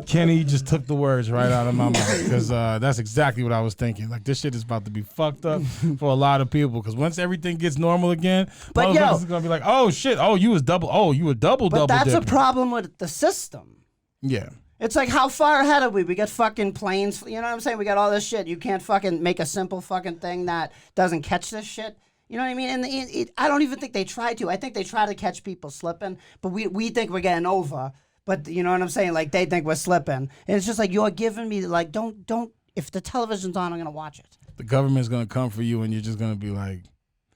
B: Kenny just took the words right out of my mouth because that's exactly what I was thinking. Like, this shit is about to be fucked up for a lot of people because once everything gets normal again,
C: But,
B: motherfuckers
C: yo-
B: is gonna be like, oh shit, you were double
C: But that's a
B: dipping.
C: problem with the system.
B: Yeah.
C: It's like, how far ahead are we? We got fucking planes. You know what I'm saying? We got all this shit. You can't fucking make a simple fucking thing that doesn't catch this shit. You know what I mean? And I don't even think they try to. I think they try to catch people slipping, but we think we're getting over. But you know what I'm saying? Like, they think we're slipping. And it's just like, you're giving me, like, don't, if the television's on, I'm going to watch it.
B: The government's gonna come for you and you're just gonna be like,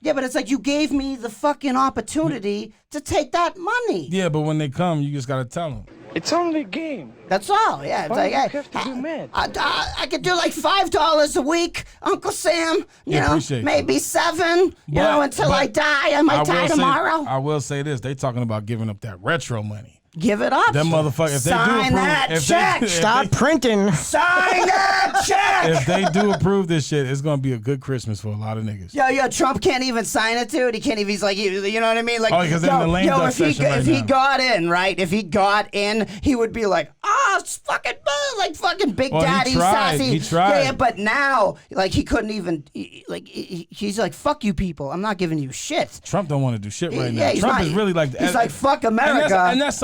C: Yeah, but it's like, you gave me the fucking opportunity to take that money.
B: yeah, but when they come, you just gotta tell them.
F: It's only a game.
C: That's all. Yeah, it's
F: Why
C: like,
F: do you
C: hey,
F: have to be mad?
C: I could do like $5 a week, Uncle Sam. You
B: Yeah,
C: know,
B: appreciate
C: maybe $7. You know, until I die. I might die tomorrow.
B: I will say this: they talking about giving up that retro money.
C: Give it up.
B: Them motherfuckers, if they do
C: Sign
B: approve,
C: that check.
D: Stop printing.
C: Sign that check.
B: if they do approve this shit, it's gonna be a good Christmas for a lot of niggas.
C: Yo, Trump can't even sign it, dude. He can't even. He's like, you know what I mean? Like,
B: Oh, because they're in the lame duck session right
C: if he
B: now.
C: got in, right? If he got in, he would be like, it's fucking like fucking Big
B: Well, he
C: Daddy
B: tried.
C: sassy.
B: He tried.
C: Yeah, but now, like, he couldn't even. He's like, fuck you, people. I'm not giving you shit.
B: Trump don't want to do shit right
C: Yeah,
B: now.
C: he's
B: Trump
C: not-
B: is really like
C: he's like, fuck America.
B: and that's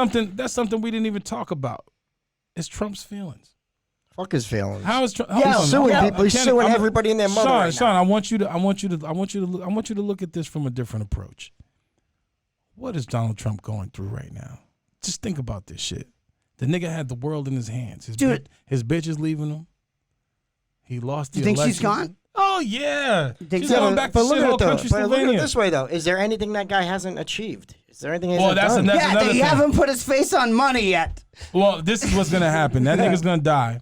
B: something we didn't even talk about. It's Trump's feelings.
D: Fuck his feelings.
B: How is Trump?
C: Yo,
D: He's suing people. He's
B: Kenny,
D: suing
B: I'm-
D: everybody and their mother.
B: Shawn,
D: right now.
B: Shawn, I want you to look at this from a different approach. What is Donald Trump going through right now? Just think about this shit. The nigga had the world in his hands.
C: Dude.
B: His bitch is leaving him. He lost the
C: You think
B: election.
C: she's gone?
B: Oh yeah,
C: think
B: she's
C: so?
B: going back to
D: But look
B: shithole
D: at it
B: country
D: though. But look at it
B: Slovenia.
D: this way though. Is there anything that guy hasn't achieved? Is there anything he
B: Well,
D: hasn't done?
B: that's
C: Yeah,
B: another
C: they
B: thing.
C: haven't put his face on money yet.
B: Well, this is what's gonna happen. That nigga's gonna die.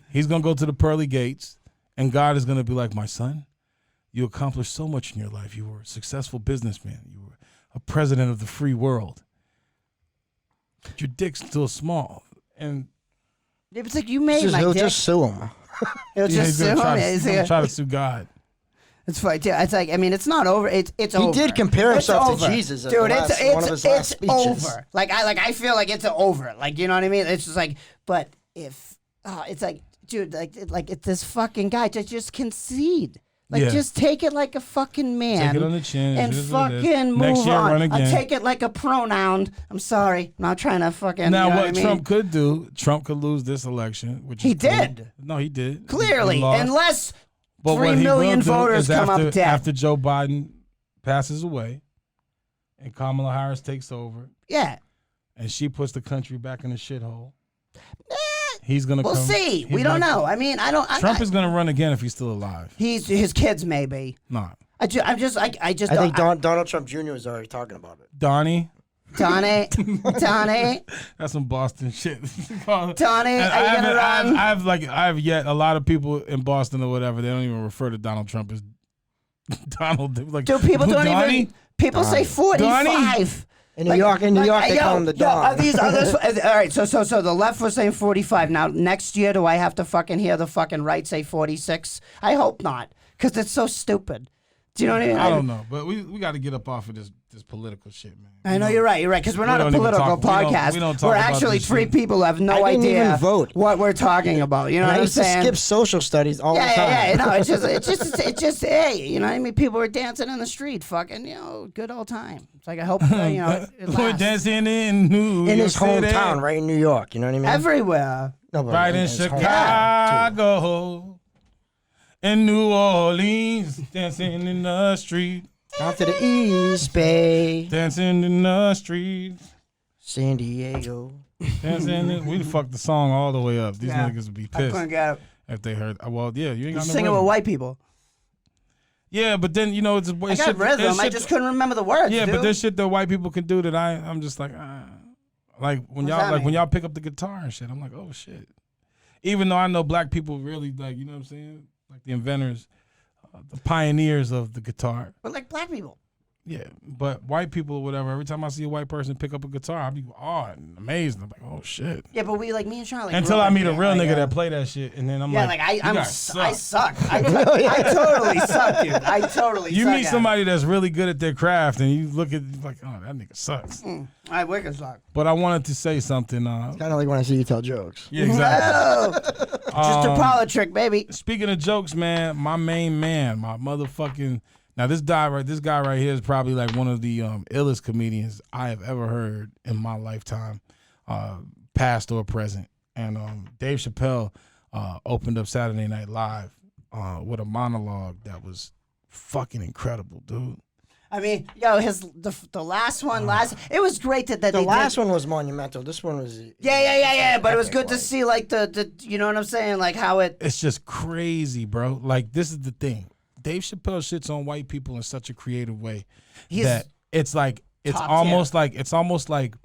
B: He's gonna go to the pearly gates, and God is gonna be like, "My son, you accomplished so much in your life. You were a successful businessman. You were a president of the free world. But your dick's still small." And
C: It's like, you made my
D: He'll
C: dick.
D: just sue him.
C: He'll
B: yeah,
C: just
B: he's gonna
C: sue
B: try
C: him.
B: to,
C: It's
B: he's gonna
C: like-
B: try to sue God.
C: It's funny too. It's like, I mean, it's not over. It's
D: He
C: over.
D: did compare
C: It's
D: himself to
C: over.
D: Jesus at
C: dude.
D: the
C: It's
D: last- one of his last speeches.
C: over. I feel like it's over. Like, you know what I mean? It's just like, but if it's like, dude, like it's this fucking guy to just concede. Like,
B: Yeah.
C: just take it like a fucking man.
B: Take it on the chin.
C: And
B: It is what it is.
C: fucking move
B: Next year,
C: on.
B: run again.
C: Take it like a pronoun. I'm sorry. I'm not trying to fucking.
B: Now,
C: you know
B: what
C: I mean?
B: Trump could do, Trump could lose this election, which
C: He
B: is cool.
C: did.
B: No, he did.
C: Clearly,
B: He lost.
C: unless
B: But
C: 3
B: what he
C: million
B: will do
C: voters
B: is
C: come
B: after,
C: up dead.
B: after Joe Biden passes away and Kamala Harris takes over
C: Yeah.
B: and she puts the country back in the shithole, he's gonna.
C: We'll
B: come,
C: see.
B: he's
C: We don't
B: gonna-
C: know. I mean, I don't.
B: Trump is gonna run again if he's still alive.
C: He's his kids maybe.
B: Not
C: I just
D: I
C: don't.
D: think Donald Trump Jr. is already talking about it.
B: Donnie.
C: Donnie.
B: That's some Boston shit.
C: Donnie, are you gonna run?
B: I have yet a lot of people in Boston or whatever. They don't even refer to Donald Trump as Donald. Like,
C: Dude, people don't
B: Donnie?
C: even. People say 45.
D: In New York, they call him the Don.
C: Are these others? All right, so the left was saying 45. Now, next year, do I have to fucking hear the fucking right say 46? I hope not, because it's so stupid. Do you know what I mean?
B: I don't know, but we got to get up off of this political shit, man.
C: I know you're right, because we're not a political podcast.
B: We don't talk
C: we're
B: about
C: actually
B: this
C: three
B: shit.
C: people who have no
D: I didn't
C: idea
D: even vote.
C: what we're talking about. You know what
D: I
C: I'm
D: used to
C: saying?
D: skip social studies all the time.
C: Yeah. No, it's just, hey, you know what I mean? People were dancing in the street, fucking, good old time. It's like, I hope, it
B: We're
C: lasts.
B: dancing in New York
D: In his
B: City.
D: hometown, right in New York. You know what I mean?
C: Everywhere.
D: No, but
B: Right in
D: his hometown,
B: Chicago, in New Orleans, dancing in the street,
D: too. Down to the East Bay,
B: dancing in the street,
D: San Diego.
B: dancing. We fucked the song all the way up. These
C: Yeah.
B: niggas would be
C: I couldn't
B: pissed
C: get it.
B: if they heard. Well, yeah, you ain't got no
C: Singing
B: rhythm.
C: with white people.
B: Yeah, but then it's
C: I got rhythm. I just couldn't remember the words.
B: Yeah,
C: dude.
B: but there's shit that white people can do that I'm just like, like when
C: What's that mean?
B: when y'all pick up the guitar and shit, I'm like, oh shit. Even though I know black people really like, you know what I'm saying, like the inventors, the pioneers of the guitar.
C: But like black people.
B: Yeah, but white people or whatever, every time I see a white person pick up a guitar, I'll be awed and amazed. I'm like, oh shit.
C: Yeah, but me and Sean
B: Until I meet a real nigga that play that shit, and then I'm like,
C: I
B: you guys
C: I
B: suck.
C: suck. I totally suck, dude. I totally
B: You
C: suck.
B: meet somebody that's really good at their craft, and you look at like, oh, that nigga sucks.
C: I wicked suck.
B: But I wanted to say something.
D: Kind of like when I see you tell jokes.
B: Yeah, exactly.
C: Just a parlor trick, baby.
B: Speaking of jokes, man, my main man, my motherfucking. Now this guy right here is probably like one of the illest comedians I have ever heard in my lifetime, past or present. And Dave Chappelle opened up Saturday Night Live with a monologue that was fucking incredible, dude.
C: I mean, the last one, it was great that
D: The last one was monumental. This one was
C: Yeah. But it was good to see like the you know what I'm saying, like how it.
B: It's just crazy, bro. Like this is the thing. Dave Chappelle shits on white people in such a creative way that it's almost like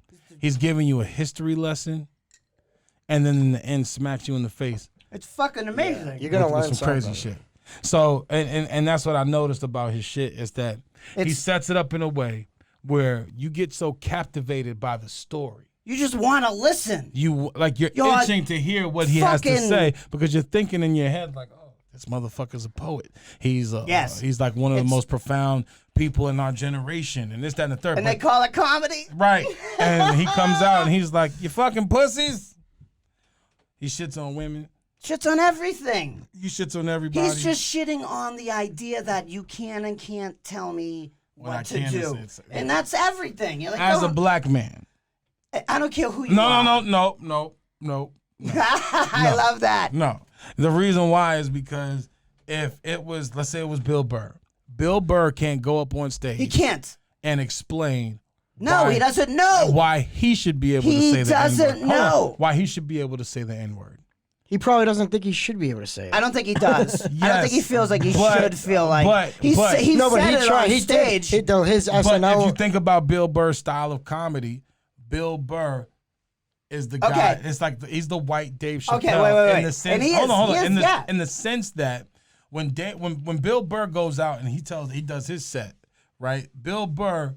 B: he's giving you a history lesson, and then in the end smacks you in the face.
C: It's fucking amazing.
D: Yeah, you're gonna learn
B: with some crazy shit. So and that's what I noticed about his shit is that he sets it up in a way where you get so captivated by the story.
C: You just want to listen.
B: You're itching to hear what he has to say because you're thinking in your head like, oh, this motherfucker's a poet. He's he's like one of the most profound people in our generation, and this, that, and the third.
C: And they call it comedy,
B: right? And he comes out and he's like, "You fucking pussies." He shits on women.
C: Shits on everything.
B: You shits on everybody.
C: He's just shitting on the idea that you can and can't tell me what to do, and that's everything. You're like,
B: as a black man,
C: I don't care who you are.
B: No.
C: I love that.
B: No. The reason why is because if it was, let's say it was Bill Burr can't go up on stage.
C: He can't.
B: And explain.
C: No, he doesn't know.
B: Why he should be able to say the N-word.
C: He doesn't know.
B: Why he should be able to say the N-word.
D: He probably doesn't think he should be able to say it.
C: I don't think he does.
B: Yes,
C: I don't think he feels like he should feel like. He said it on stage.
D: His SNL.
B: But if you think about Bill Burr's style of comedy, Bill Burr is the guy. It's like he's the white Dave Chappelle.
C: Okay, wait.
B: In the sense,
C: And he is.
B: hold on.
C: Yeah.
B: In the sense that when Bill Burr goes out and he does his set, right? Bill Burr,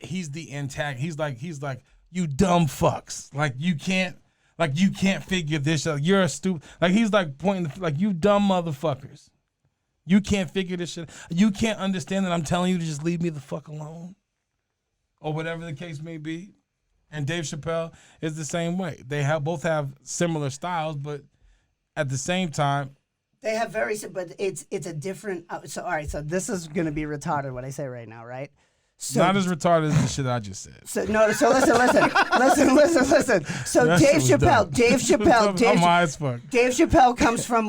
B: he's the antagonist. He's like you dumb fucks. Like you can't figure this out. You're a stupid. Like he's like pointing like you dumb motherfuckers. You can't figure this shit. You can't understand that I'm telling you to just leave me the fuck alone. Or whatever the case may be. And Dave Chappelle is the same way. They both have similar styles, but at the same time,
C: they have but it's a different. So all right, so this is gonna be retarded what I say right now, right? So,
B: not as retarded as the shit I just said.
C: So listen. So
B: That
C: Dave
B: shit was
C: Chappelle,
B: dumb. I'm high as fuck.
C: Dave Chappelle comes from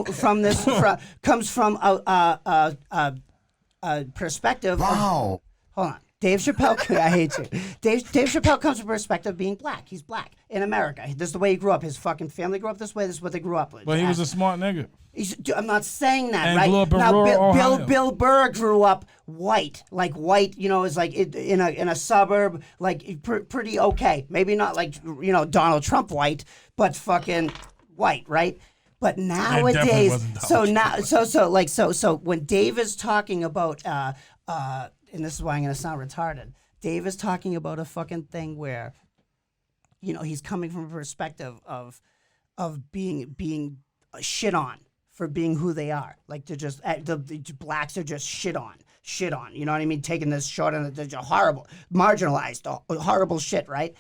C: a perspective.
D: Wow.
C: Hold on. Dave Chappelle, I hate you. Dave Chappelle comes from a perspective of being black. He's black in America. This is the way he grew up. His fucking family grew up this way. This is what they grew up with.
B: But he was a smart nigga.
C: I'm not saying that,
B: and
C: right?
B: Grew up in
C: now,
B: rural Ohio.
C: Bill Burr grew up white, is like in a suburb, like pretty okay. Maybe not like Donald Trump white, but fucking white, right? But nowadays, so when Dave is talking about and this is why I'm going to sound retarded. Dave is talking about a fucking thing where, he's coming from a perspective of being shit on for being who they are. Like they're just the blacks are just shit on. You know what I mean? Taking this short and they're just horrible, marginalized, horrible shit. Right?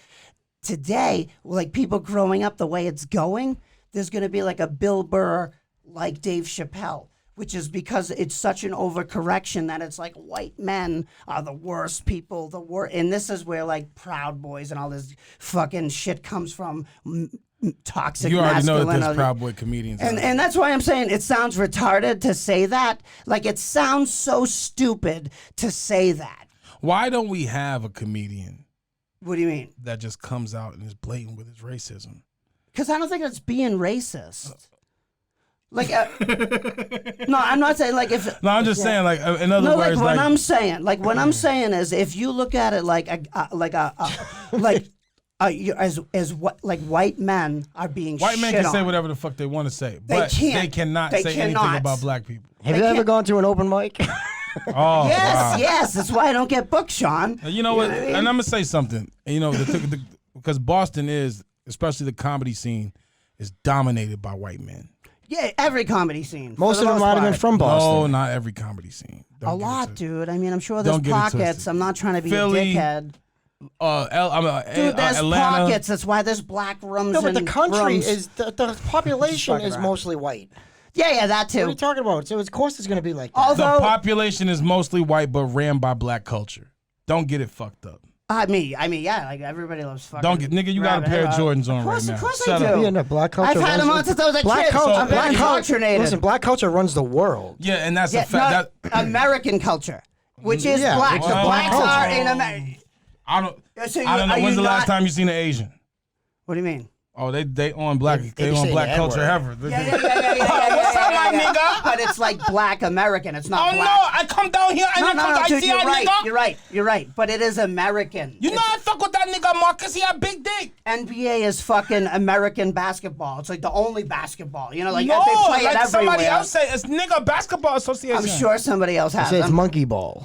C: Today, like people growing up the way it's going, there's going to be like a Bill Burr like Dave Chappelle. Which is because it's such an overcorrection that it's like white men are the worst people, and this is where like Proud Boys and all this fucking shit comes from, toxic masculinity.
B: You already know that there's Proud Boy comedians.
C: And that's why I'm saying it sounds retarded to say that. Like it sounds so stupid to say that.
B: Why don't we have a comedian?
C: What do you mean?
B: That just comes out and is blatant with his racism.
C: Because I don't think it's being racist. Like, no, I'm not saying like if.
B: No, I'm just saying like in other words.
C: What I'm saying is if you look at it as white men are being
B: white men
C: shit
B: can say
C: on.
B: whatever the fuck they want to say, but they cannot say anything about black people.
D: Have you ever gone to an open mic?
B: Oh,
C: yes, that's why I don't get booked, Sean.
B: You know what? And I'm gonna say something. Because Boston is, especially the comedy scene, is dominated by white men.
C: Yeah, every comedy scene.
D: Most of them might have been from Boston.
B: No, not every comedy scene.
C: A lot, dude. I mean, I'm sure there's pockets. I'm not trying to be
B: Philly,
C: a dickhead.
B: Dude,
C: there's
B: Atlanta.
C: pockets. That's why there's black rooms.
D: No, but the country
C: rooms.
D: is the population is mostly white.
C: Yeah, that too.
D: What are you talking about? So of course it's going to be like that.
C: Although
B: the population is mostly white, but ran by black culture. Don't get it fucked up.
C: I mean, yeah, like everybody loves fucking.
B: Don't get, nigga, you got a pair of Jordans on right now.
C: Of course
B: Shut
C: I
B: up.
C: do.
D: Yeah, no, black culture.
C: I've had them on since I was a kid.
D: Culture,
C: I'm indoctrinated.
D: Listen, black culture runs the world.
B: Yeah, and that's a fact.
C: American culture, which is
D: Yeah,
C: black.
D: well,
C: The blacks
D: culture.
C: are in America.
B: I don't know. When's the last time you seen an Asian?
C: What do you mean?
B: Oh, they on black. They on
D: saying
B: black
D: the
B: culture
D: N-word.
B: ever.
C: Yeah.
B: What's up, my nigga?
C: But it's like black American. It's not
B: Oh
C: black.
B: no! I come down here and I
C: dude,
B: see
C: you're
B: a
C: right.
B: nigga.
C: You're right. But it is American.
B: You know I fuck with that nigga Marcus. He had big dick.
C: NBA is fucking American basketball. It's like the only basketball. You know, like
B: No,
C: they play
B: like
C: it everywhere.
B: somebody else say it's nigga basketball association.
C: I'm sure somebody else has
D: Say it's
C: them.
D: monkey ball.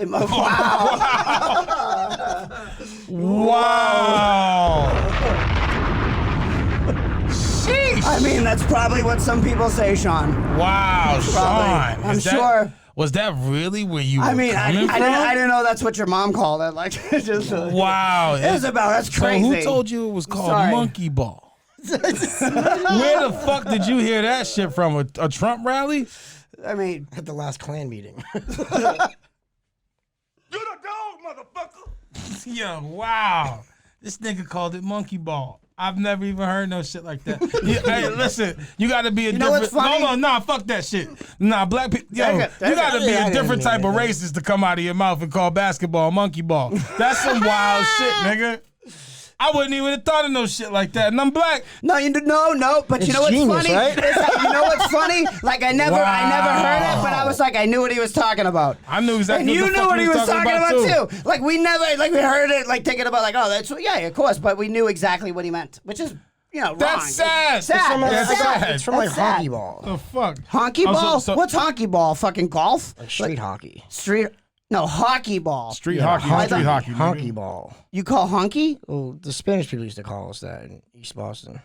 B: Wow. Sheesh.
C: I mean, that's probably what some people say, Sean.
B: Wow, Sean.
C: I'm sure.
B: Was that really where you
C: I
B: were
C: mean,
B: coming from?
C: I didn't know that's what your mom called it. Like, just
B: Wow.
C: Isabel, that's crazy.
B: So who told you it was called
C: Sorry.
B: monkey ball? Where the fuck did you hear that shit from? A Trump rally?
C: I mean,
D: At the last Klan meeting.
B: You the dog, motherfucker. Yeah, wow. This nigga called it monkey ball. I've never even heard no shit like that. Hey, listen, you got to be a
C: know what's
B: different.
C: funny?
B: No, fuck that shit. Nah, black people. Yo, you got to be a different type of racist to come out of your mouth and call basketball monkey ball. That's some wild shit, nigga. I wouldn't even have thought of no shit like that, and I'm black.
C: no. But
D: It's
C: you know what's
D: genius,
C: funny?
D: right?
C: Is that, you know what's funny? Like I never heard it, but I was like, I knew what he was talking about.
B: I knew exactly.
C: And you
B: what the
C: knew
B: fuck
C: what he was talking about
B: too.
C: too. Like we never, like we heard it, like thinking about, like, oh, that's yeah, of course, but we knew exactly what he meant, which is, wrong.
B: That's sad.
C: It's sad.
B: That's
C: It's sad.
B: sad.
D: It's from like
C: That's sad.
D: hockey ball.
B: The fuck?
C: Honky
B: Oh,
C: ball?
B: so-
C: What's honky ball? Fucking golf?
D: Like street hockey.
C: No, hockey ball.
B: Street
D: Yeah,
B: hockey. Street hockey.
D: Hockey
B: nigga.
D: ball.
C: You call honky?
D: Well, the Spanish people used to call us that in East Boston.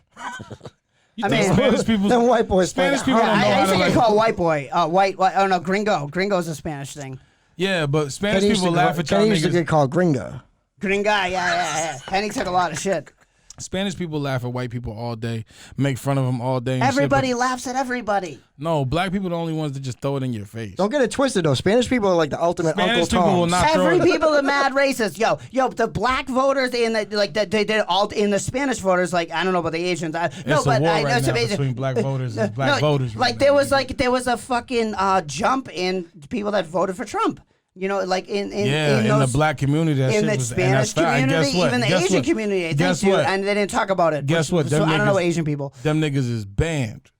B: You think Spanish people.
D: Them white boys.
B: Spanish
D: play
B: people
D: that.
B: don't know
C: I
B: how
C: used
B: to
C: to get
B: like.
C: called white boy. Oh no, gringo. Gringo's a Spanish thing.
B: Yeah, but Spanish
D: Kenny used
B: people
D: to
B: laugh
D: go-
B: at y'all
D: Kenny used to
B: niggas.
D: get called gringa.
C: Gringa, yeah. Henny took a lot of shit.
B: Spanish people laugh at white people all day, make fun of them all day. And
C: Everybody
B: shit,
C: laughs at everybody.
B: but no, black people are the only ones that just throw it in your face.
D: Don't get it twisted though. Spanish people are like the ultimate
B: Spanish
D: Uncle
B: people will
D: Toms.
B: not throw
C: Every
B: it.
C: people are mad racist. Yo, the black voters in the they did all in the Spanish voters. Like I don't know about the Asians.
B: It's a war right now between black voters and black voters.
C: Like
B: right
C: there
B: now.
C: was a fucking jump in people that voted for Trump. You know, like in
B: the black community, that
C: in
B: shit
C: the
B: was,
C: Spanish community, even the Asian community, I think, dude, and they didn't talk about it.
B: Guess what?
C: So I don't know Asian people.
B: Them niggas is banned.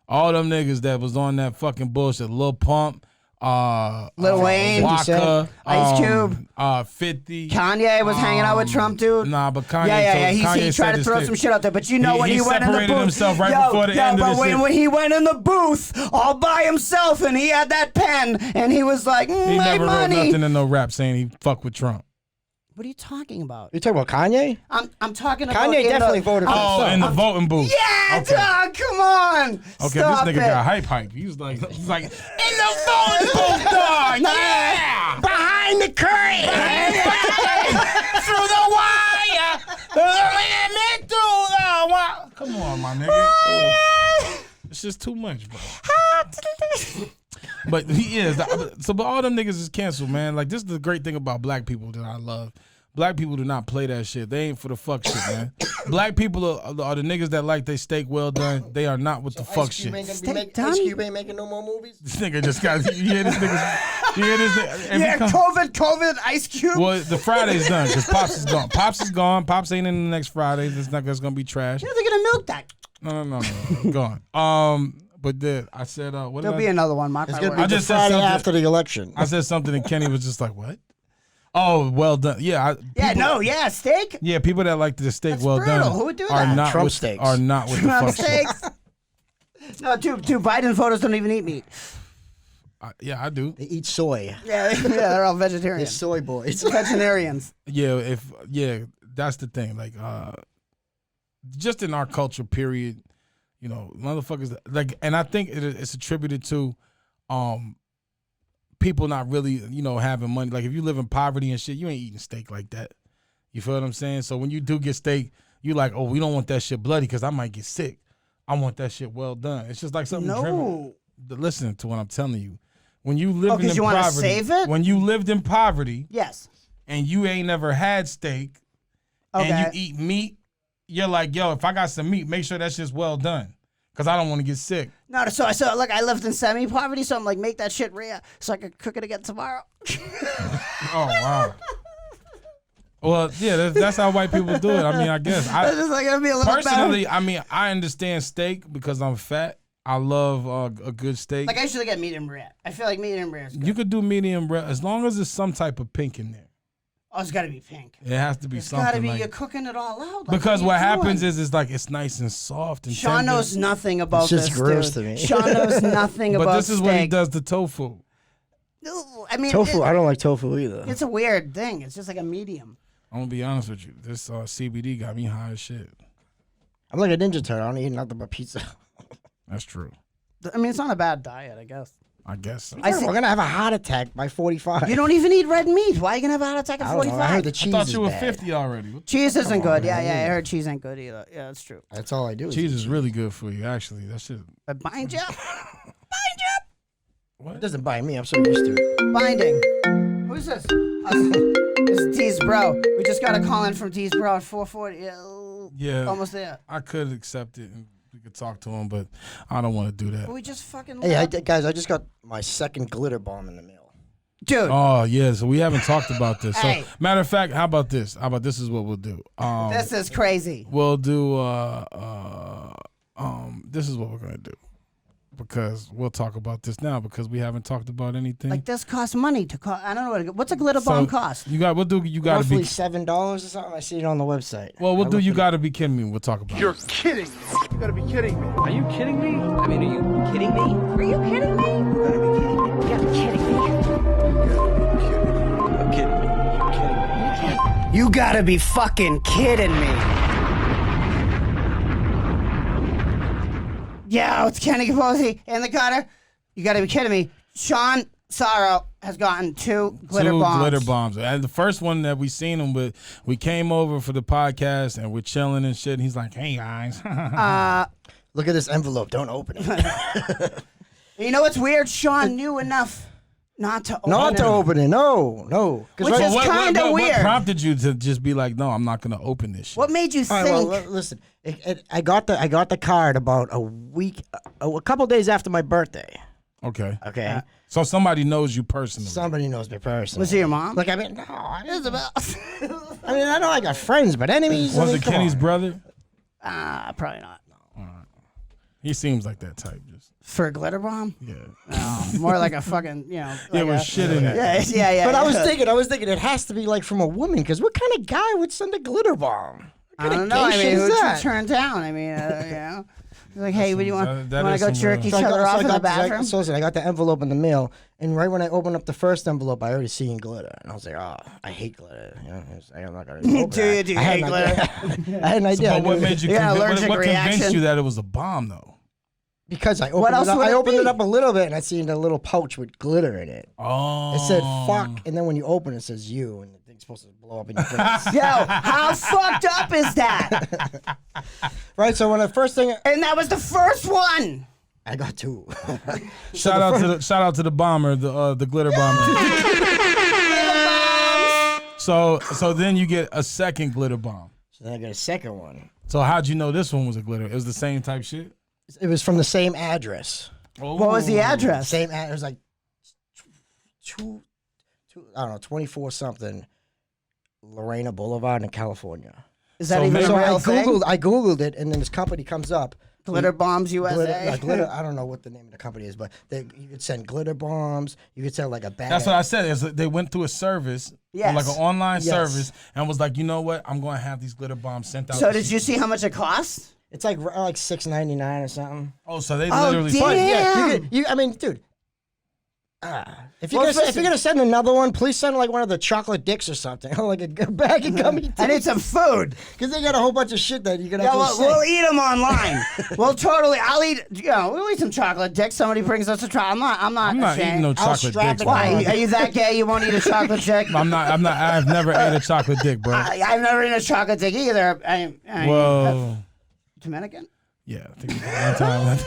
B: All them niggas that was on that fucking bullshit, Lil Pump,
C: Lil Wayne,
B: Waka,
C: Ice Cube,
B: 50.
C: Kanye was hanging out with Trump, dude.
B: Nah, but Kanye.
C: He tried to throw some shit out there, but you know when he went in the booth,
B: himself right before the end of the shit.
C: When he went in the booth all by himself and he had that pen and he was like,
B: he
C: my
B: never
C: money.
B: wrote nothing in no rap saying he fuck with Trump.
C: What are you talking about?
D: You talking about Kanye?
C: I'm talking about
D: Kanye definitely voted for himself.
B: In the voting booth.
C: Yeah,
B: Okay.
C: dog, come on.
B: Okay,
C: Stop
B: this nigga
C: it.
B: got hype. He was like, in the voting booth, dog. Yeah.
D: Behind the curtain.
B: Through the wire. Through the wire. Come on, my nigga. It's just too much, bro. But he is. But all them niggas is canceled, man. Like, this is the great thing about black people that I love. Black people do not play that shit. They ain't for the fuck shit, man. Black people are the niggas that like they steak well done. They are not with the fuck shit.
D: Ice Cube ain't making no more movies?
B: This nigga just got. You hear this nigga? You hear this nigga?
C: Yeah, COVID, Ice Cube.
B: Well, the Friday's done because Pops is gone. Pops is gone. Pops ain't in the next Friday. That's gonna be trash.
C: You know they're gonna milk that.
B: No. Gone. But then I said, what
C: There'll be another one, Mark.
D: It's
C: my
D: gonna
C: word.
D: be the Friday after the election.
B: I said something and Kenny was just like, what? Oh, well done. Yeah.
C: Steak.
B: Yeah, people that like the steak
C: That's
B: well
C: brutal.
B: done
C: Who would do
B: are
C: that?
B: not
D: Trump
B: with,
D: steaks.
B: are not with the
C: Trump
B: fuck shit.
C: steaks. No, two Biden photos don't even eat meat.
B: Yeah, I do.
D: They eat soy.
C: Yeah, they're all
D: They're
C: vegetarians.
D: soy boys.
C: Vegetarians.
B: Yeah, that's the thing. Like, just in our culture, period. You know, motherfuckers like, and I think it's attributed to, people not really, having money. Like, if you live in poverty and shit, you ain't eating steak like that. You feel what I'm saying? So when you do get steak, you like, oh, we don't want that shit bloody because I might get sick. I want that shit well done. It's just like something driven. Listen to what I'm telling you. When you lived in
C: you want to
B: poverty,
C: save it?
B: when you lived in poverty,
C: Yes.
B: and you ain't never had steak, and you eat meat, you're like, yo, if I got some meat, make sure that shit's well done. Because I don't want to get sick.
C: No, so look, I lived in semi-poverty, so I'm like, make that shit rare so I could cook it again tomorrow.
B: Oh, wow. Well, yeah, that's how white people do it. I mean, I guess.
C: It's just like, it'll be a little
B: Personally,
C: better.
B: I mean, I understand steak because I'm fat. I love a good steak.
C: Like, I usually get medium rare. I feel like medium rare is good.
B: You could do medium rare as long as there's some type of pink in there.
C: Oh, it's got to be pink.
B: It has to be
C: It's
B: something
C: got to be,
B: like,
C: you're cooking it all out. Like,
B: because what
C: are you
B: happens
C: doing?
B: is it's like it's nice and soft and
C: Sean
B: tender.
C: knows nothing about
D: It's just
C: this,
D: gross
C: dude.
D: to me.
C: Sean knows nothing
B: But
C: about
B: this is
C: steak.
B: what he does to tofu.
C: I mean,
D: Tofu, I don't like tofu either.
C: it's a weird thing. It's just like a medium.
B: I'm gonna be honest with you. This CBD got me high as shit.
D: I'm like a Ninja Turtle. I don't eat nothing but pizza.
B: That's true.
C: I mean, it's not a bad diet, I guess.
B: I guess so.
C: I see-
D: We're gonna have a heart attack by 45.
C: You don't even eat red meat. Why are you going to have a heart attack at
D: I don't know.
C: 45?
D: I heard the
B: I
D: cheese
B: thought
D: is
B: you were
D: bad.
B: 50 already.
C: Cheese isn't
D: Come on,
C: good. Yeah,
D: man.
C: I heard cheese ain't good either. Yeah, that's true.
D: That's all I do.
B: Cheese is really good for you, actually. That shit.
C: But bind you up.
D: It doesn't bite me. I'm so used to it.
C: Binding. Who's this? This is D's bro. We just got a call in from D's bro at 4:40.
B: Yeah.
C: Almost there.
B: I could accept it and we could talk to him, but I don't want to do that.
C: But we just fucking
D: Hey,
C: left.
D: guys, I just got my second glitter bomb in the mail.
C: Dude.
B: Oh yeah, so we haven't talked about this. So
C: Hey.
B: matter of fact, how about this? How about this is what we'll do.
C: This is crazy.
B: We'll do this is what we're gonna do. Because we'll talk about this now because we haven't talked about anything.
C: Like, this costs money to call. I don't know what's a glitter bomb cost.
B: You gotta
D: Roughly
B: be
D: $7 or something. I see it on the website.
B: well, we'll
D: I
B: do
D: looked
B: you
D: it up.
B: gotta be kidding me. We'll talk about it.
A: Kidding me. You gotta be kidding me.
F: Are you kidding me? I mean, are you kidding me?
G: Are you kidding me? You gotta be kidding me. You gotta be kidding me.
F: I'm kidding me. You're kidding me.
C: You gotta be fucking kidding me. Yeah, it's Kenny Capozzi in the gutter. You gotta be kidding me. Sean Sorrow has gotten two glitter bombs.
B: And the first one that we seen him with, we came over for the podcast and we're chilling and shit. And he's like, "Hey guys."
D: Look at this envelope. Don't open it.
C: You know what's weird? Sean knew enough not to open
D: Not
C: it.
D: to open it. No.
C: Which is kinda weird.
B: What prompted you to just be like, "No, I'm not gonna open this shit"?
C: What made you
D: All right,
C: think?
D: well, listen. I got the card about a couple days after my birthday.
B: Okay.
D: Okay.
B: So somebody knows you personally.
D: Somebody knows me personally.
C: Was it your mom?
D: Look, I mean, no, Isabel. I mean, I know I got friends, but enemies.
B: Was
D: I mean,
B: it
D: come
B: Kenny's
D: on.
B: brother?
C: Probably not.
B: He seems like that type. Just
C: For a glitter bomb?
B: yeah.
C: No, more like a fucking,
B: Yeah,
C: like
B: with
C: a-
B: shit in it.
C: Yeah.
D: But I was thinking, it has to be like from a woman, because what kind of guy would send a glitter bomb?
C: I don't know. I mean, who'd you turn down? I mean, like, hey, what do you want?
B: that
C: You want
B: is
C: to go
B: some
C: jerk
B: real-
C: each
D: So I
C: other
D: got- so
C: off
D: I
C: in the
D: got-
C: bathroom?
D: So listen, I got the envelope in the mail, and right when I opened up the first envelope, I already seen glitter, and I was like, "Oh, I hate glitter." You know, I'm not gonna. Open
C: Do you-
D: that.
C: do you
D: I had
C: hate
D: an
C: glitter?
D: idea. I had an idea.
B: But what made you?
C: You got an
B: What
C: allergic
B: convinced
C: reaction?
B: you that it was a bomb though?
D: Because I opened
C: What else
D: it up.
C: would
D: I
C: it
D: opened
C: be?
D: it up a little bit, and I seen a little pouch with glitter in it.
B: Oh.
D: It said "fuck," and then when you open it, it says "you," and the thing's supposed to blow up in your face.
C: Yo, how fucked up is that?
D: Right. So when the first thing,
C: And that was the first one.
D: I got two.
B: Shout out to the bomber, the glitter bomber. So then you get a second glitter bomb.
D: So then I got a second one.
B: So how'd you know this one was a glitter? It was the same type shit.
D: It was from the same address.
C: What was the address?
D: Same ad. It was like two, I don't know, 24 something Lorena Boulevard in California.
C: Is that
B: So
C: even
B: maybe-
C: a real thing?
D: I googled it, and then this company comes up.
C: Glitter Bombs USA.
D: Glitter. I don't know what the name of the company is, but you could send glitter bombs. You could send like a bag.
B: That's what I said. Is that they went through a service,
C: Yes.
B: like an online
D: Yes.
B: service, and was like, you know what? I'm going to have these glitter bombs sent out.
C: So
B: to
C: did you see how much it costs?
D: It's like $6.99 or something.
B: Oh, so they
C: Oh,
B: literally.
C: damn.
D: But yeah,
C: Damn.
D: I mean, dude. If you're
C: Well,
D: gonna send another one, please send like one of the chocolate dicks or something, or like a bag of gummy.
C: I need some food.
D: Because they got a whole bunch of shit that you're gonna
C: Yeah,
D: have to
C: we'll
D: send.
C: eat them online. I'll eat, we'll eat some chocolate dicks. Somebody brings us a chocolate. I'm not
B: I'm not
C: ashamed.
B: eating no chocolate
D: strap
B: dicks.
D: it
B: bro.
C: Why? Are you that gay? You won't eat a chocolate dick?
B: I'm not. I've never ate a chocolate dick, bro.
C: I've never eaten a chocolate dick either.
B: Whoa.
C: Dominican?
B: Yeah, I think one time.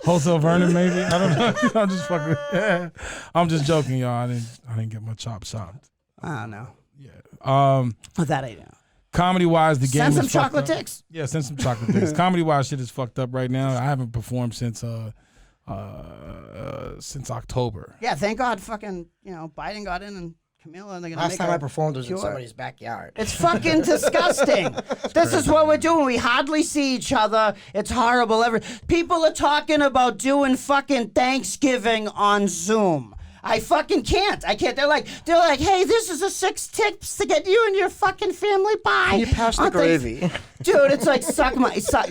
B: Wholesale Vernon, maybe. I don't know. I'm just fucking. I'm just joking, y'all. I didn't get my chops chopped.
C: I don't know.
B: Yeah.
C: That I know.
B: Comedy wise, the game
C: Send some
B: is fucked
C: chocolate
B: up.
C: dicks.
B: Yeah, send some chocolate dicks. Comedy wise, shit is fucked up right now. I haven't performed since October.
C: Yeah, thank God fucking, Biden got in and Camilla and they're going to
D: Last
C: make
D: time
C: a
D: I performed was in
C: cure.
D: somebody's backyard.
C: It's fucking disgusting. This is what we're doing. We hardly see each other. It's horrible. People are talking about doing fucking Thanksgiving on Zoom. I fucking can't. I can't. They're like, hey, this is the 6 tips to get you and your fucking family by.
D: Can you pass the
C: on
D: gravy?
C: Dude, it's like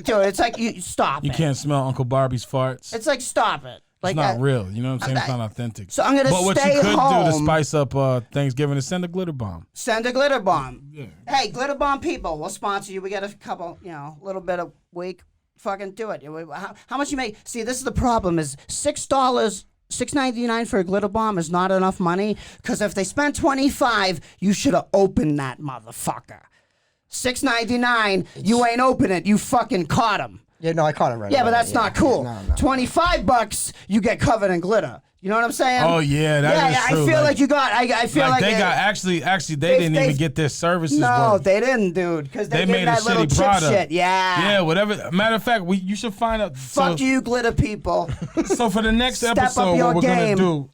C: dude, it's like you stop
B: You
C: it.
B: can't smell Uncle Barbie's farts.
C: It's like stop it. Like
B: It's not real. You know what I'm saying? It's not authentic.
C: So I'm gonna
B: But what
C: stay
B: you could do to
C: home.
B: spice up Thanksgiving is send a glitter bomb.
C: Send a glitter bomb.
B: Yeah.
C: Hey, glitter bomb people, we'll sponsor you. We got a couple, little bit a week. Fucking do it. How much you make? See, this is the problem: is $6.99 for a glitter bomb is not enough money. Because if they spent $25, you should have opened that motherfucker. $6.99, you ain't open it. You fucking caught him.
D: Yeah, no, I caught it right.
C: Yeah,
D: away.
C: but that's not cool.
D: No.
C: $25, you get covered in glitter. You know what I'm saying?
B: Oh yeah, that is true.
C: I feel like you got. I feel like
B: they got actually they didn't even get their services.
C: No,
B: worth.
C: they didn't, dude. Because they
B: made
C: did that
B: a
C: little
B: shitty
C: chip
B: product.
C: shit. Yeah.
B: Yeah, whatever. Matter of fact, you should find out.
C: Fuck you, glitter people.
B: So for the next
C: Step up
B: episode,
C: your
B: what we're
C: game.
B: gonna do?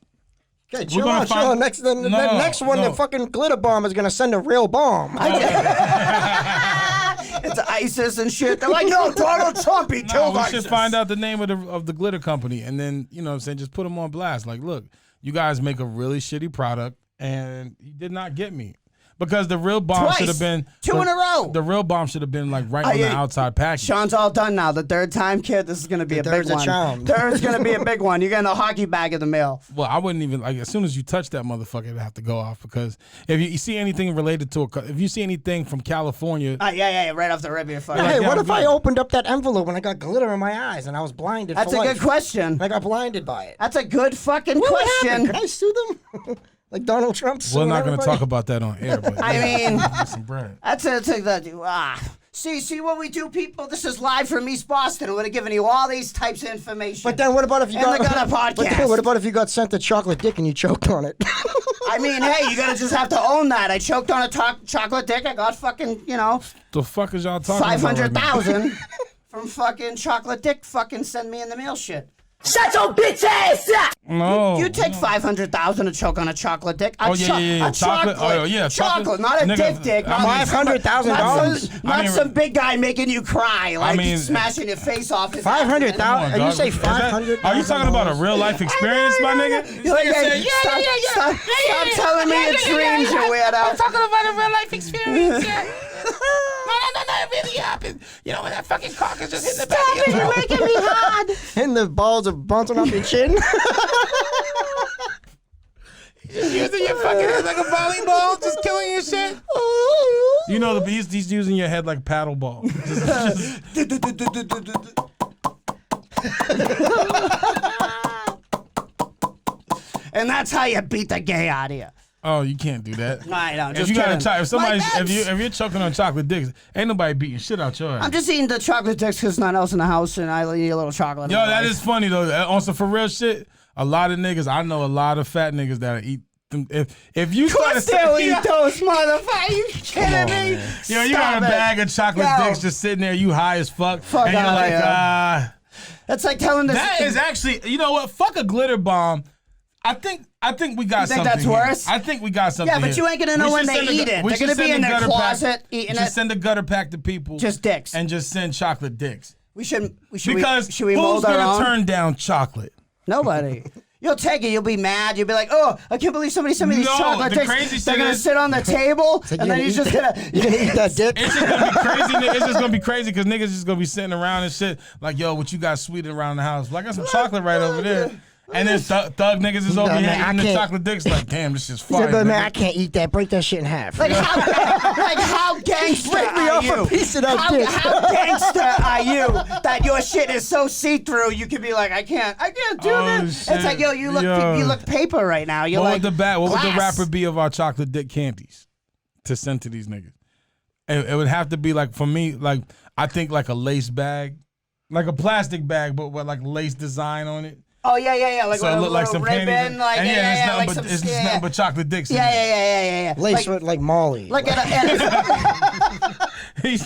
D: Okay,
B: We're
D: chill
B: gonna
D: out, chill
B: find-
D: out. The
B: No,
D: next one,
B: no.
D: the fucking glitter bomb is gonna send a real bomb.
C: It's ISIS and shit. They're like, no, Donald Trump, he
B: No,
C: killed
B: we
C: ISIS.
B: should find out the name of the glitter company, and then what I'm saying, just put them on blast. Like, look, you guys make a really shitty product, and you did not get me. Because the real bomb
C: Twice.
B: should have been
C: Two in a row.
B: The real bomb should have been like right on the
C: yeah.
B: outside package.
C: Sean's all done now. The third time, kid, this is going to be a big
D: third's a
C: one.
D: charm.
C: Third's going to be a big one. You're getting a hockey bag in the mail.
B: Well, I wouldn't even as soon as you touch that motherfucker, it'd have to go off because if you see anything related to if you see anything from California,
C: Yeah, right off the rib of your fucking.
D: Hey,
B: Yeah,
D: what
B: I'm
D: if I
B: good.
D: opened up that envelope and I got glitter in my eyes and I was blinded?
C: That's
D: for
C: a
D: life?
C: good question.
D: I got blinded by it.
C: That's a good fucking
D: What would
C: question.
D: happen? Could I sue them? Like Donald Trump?
B: we're
D: suing
B: not going to
D: everybody?
B: talk about that on air. But
C: I mean,
B: some bread.
C: that's See what we do, people? This is live from East Boston. I would have given you all these types of information.
D: But then what about if you
C: And
D: got
C: they got a
D: But then
C: podcast.
D: what about if you got sent a chocolate dick and you choked on it?
C: I mean, hey, you gotta just have to own that. I choked on a chocolate dick. I got fucking,
B: The fuck is y'all talking about? right now?
C: 500,000 from fucking chocolate dick. Fucking send me in the mail shit. Shut your bitch ass up!
B: No.
C: You take 500,000 to choke on a chocolate dick.
B: Oh, yeah.
C: A chocolate.
B: Oh, yeah.
C: Chocolate, not a
B: Nigga,
C: dick.
D: $500,000.
C: Not some big guy making you cry, like smashing your face off.
D: 500,000? You say 500?
B: Are you talking about a real life experience, my nigga?
C: Stop telling me your dreams, you weirdo.
E: I'm talking about a real life experience. No, it really happened. You know when that fucking cock is just hitting the back of your throat.
C: You're making me hard.
D: And the balls are bouncing off your chin.
E: Just using your fucking head like a volleyball, just killing your shit.
B: You know, he's using your head like paddle ball.
C: And that's how you beat the gay out of you.
B: Oh, you can't do that.
C: No, I don't.
B: If you gotta if you're choking on chocolate dicks, ain't nobody beating shit out your ass.
C: I'm just eating the chocolate dicks because nothing else in the house, and I eat a little chocolate.
B: Yo, that is funny though. Also, for real shit, a lot of niggas, I know a lot of fat niggas that eat them. If you gotta
C: still eat those motherfuckers, you kidding me?
B: Man. Yo, you got a bag of chocolate dicks just sitting there, you high as fuck, and you're like,
C: That's like telling this.
B: That is actually, you know what? Fuck a glitter bomb. I think we got something.
C: You think that's worse?
B: I think we got something.
C: Yeah, but you ain't gonna know when they eat it. They're gonna be in their closet eating it.
B: Just send a gutter pack to people.
C: Just dicks.
B: And just send chocolate dicks.
C: Should we
B: who's
C: mold our own?
B: gonna turn down chocolate?
C: Nobody. You'll take it. You'll be mad. You'll be like, "Oh, I can't believe somebody sent me these chocolate dicks." They're gonna sit on the table, and then you're just gonna
D: eat that dick.
B: It's just gonna be crazy. It's just gonna be crazy because niggas just gonna be sitting around and shit like, "Yo, what you got sweet around the house?" Well, I got some chocolate right over there. And then thug niggas is over here eating the chocolate dicks like, damn, this is fire.
D: But man, I can't eat that. Break that shit in half.
C: Like how gangster
D: Break me off a piece of that dick.
C: How gangster are you that your shit is so see-through? You could be like, I can't do this.
B: Shit.
C: It's like, yo, you look paper right now. You're
B: what
C: like,
B: what would the rapper be of our chocolate dick candies to send to these niggas? It would have to be like, for me, like I think like a lace bag, like a plastic bag, but with like lace design on it.
C: Oh yeah. Like
B: so it look like some
C: ribbon,
B: panties.
C: like
B: and
C: it's
B: nothing but chocolate dicks.
C: Yeah.
D: Lace with like Molly.
C: Like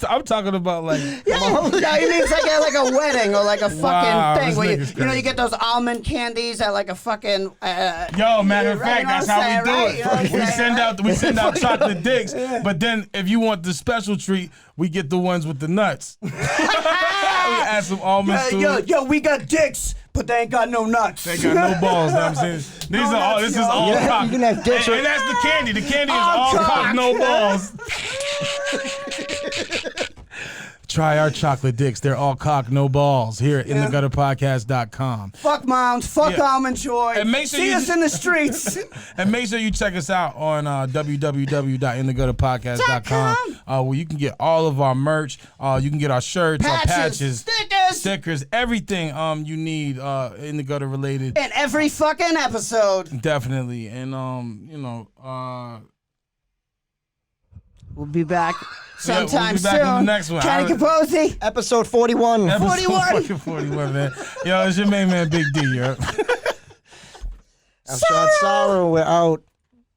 B: I'm talking about like.
C: Yeah, he means like a wedding or like a fucking thing where you get those almond candies at like a fucking.
B: Yo, matter of fact, that's how we do it. We send out chocolate dicks, but then if you want the special treat, we get the ones with the nuts. We add some almonds to it.
C: Yo, we got dicks, but they ain't got no nuts.
B: They got no balls. Know what I'm saying? This is all cock.
D: You can have dicks.
B: And that's the candy. The candy is all cock, no balls. Try our chocolate dicks. They're all cock, no balls. Here at InTheGutterPodcast.com.
C: Fuck moms. Fuck Almond Joy.
B: And make sure
C: See us in the streets.
B: And make sure you check us out on www.InTheGutterPodcast.com, where you can get all of our merch. You can get our shirts, our patches, stickers, everything you need in the gutter related.
C: In every fucking episode.
B: Definitely. And
C: we'll be back sometime
B: we'll be back
C: soon.
B: on the next one.
C: Kenny Capozzi.
D: Episode 41.
B: Episode 41, man. Yo, it's your main man, Big D, yo.
D: I'm Sean Sorrow. We're out.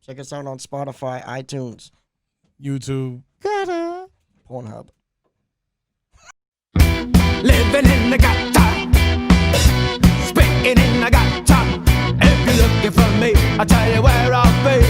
D: Check us out on Spotify, iTunes,
B: YouTube,
D: Pornhub.
A: Living in the gutter, spitting in the gutter. If you're looking for me, I'll tell you where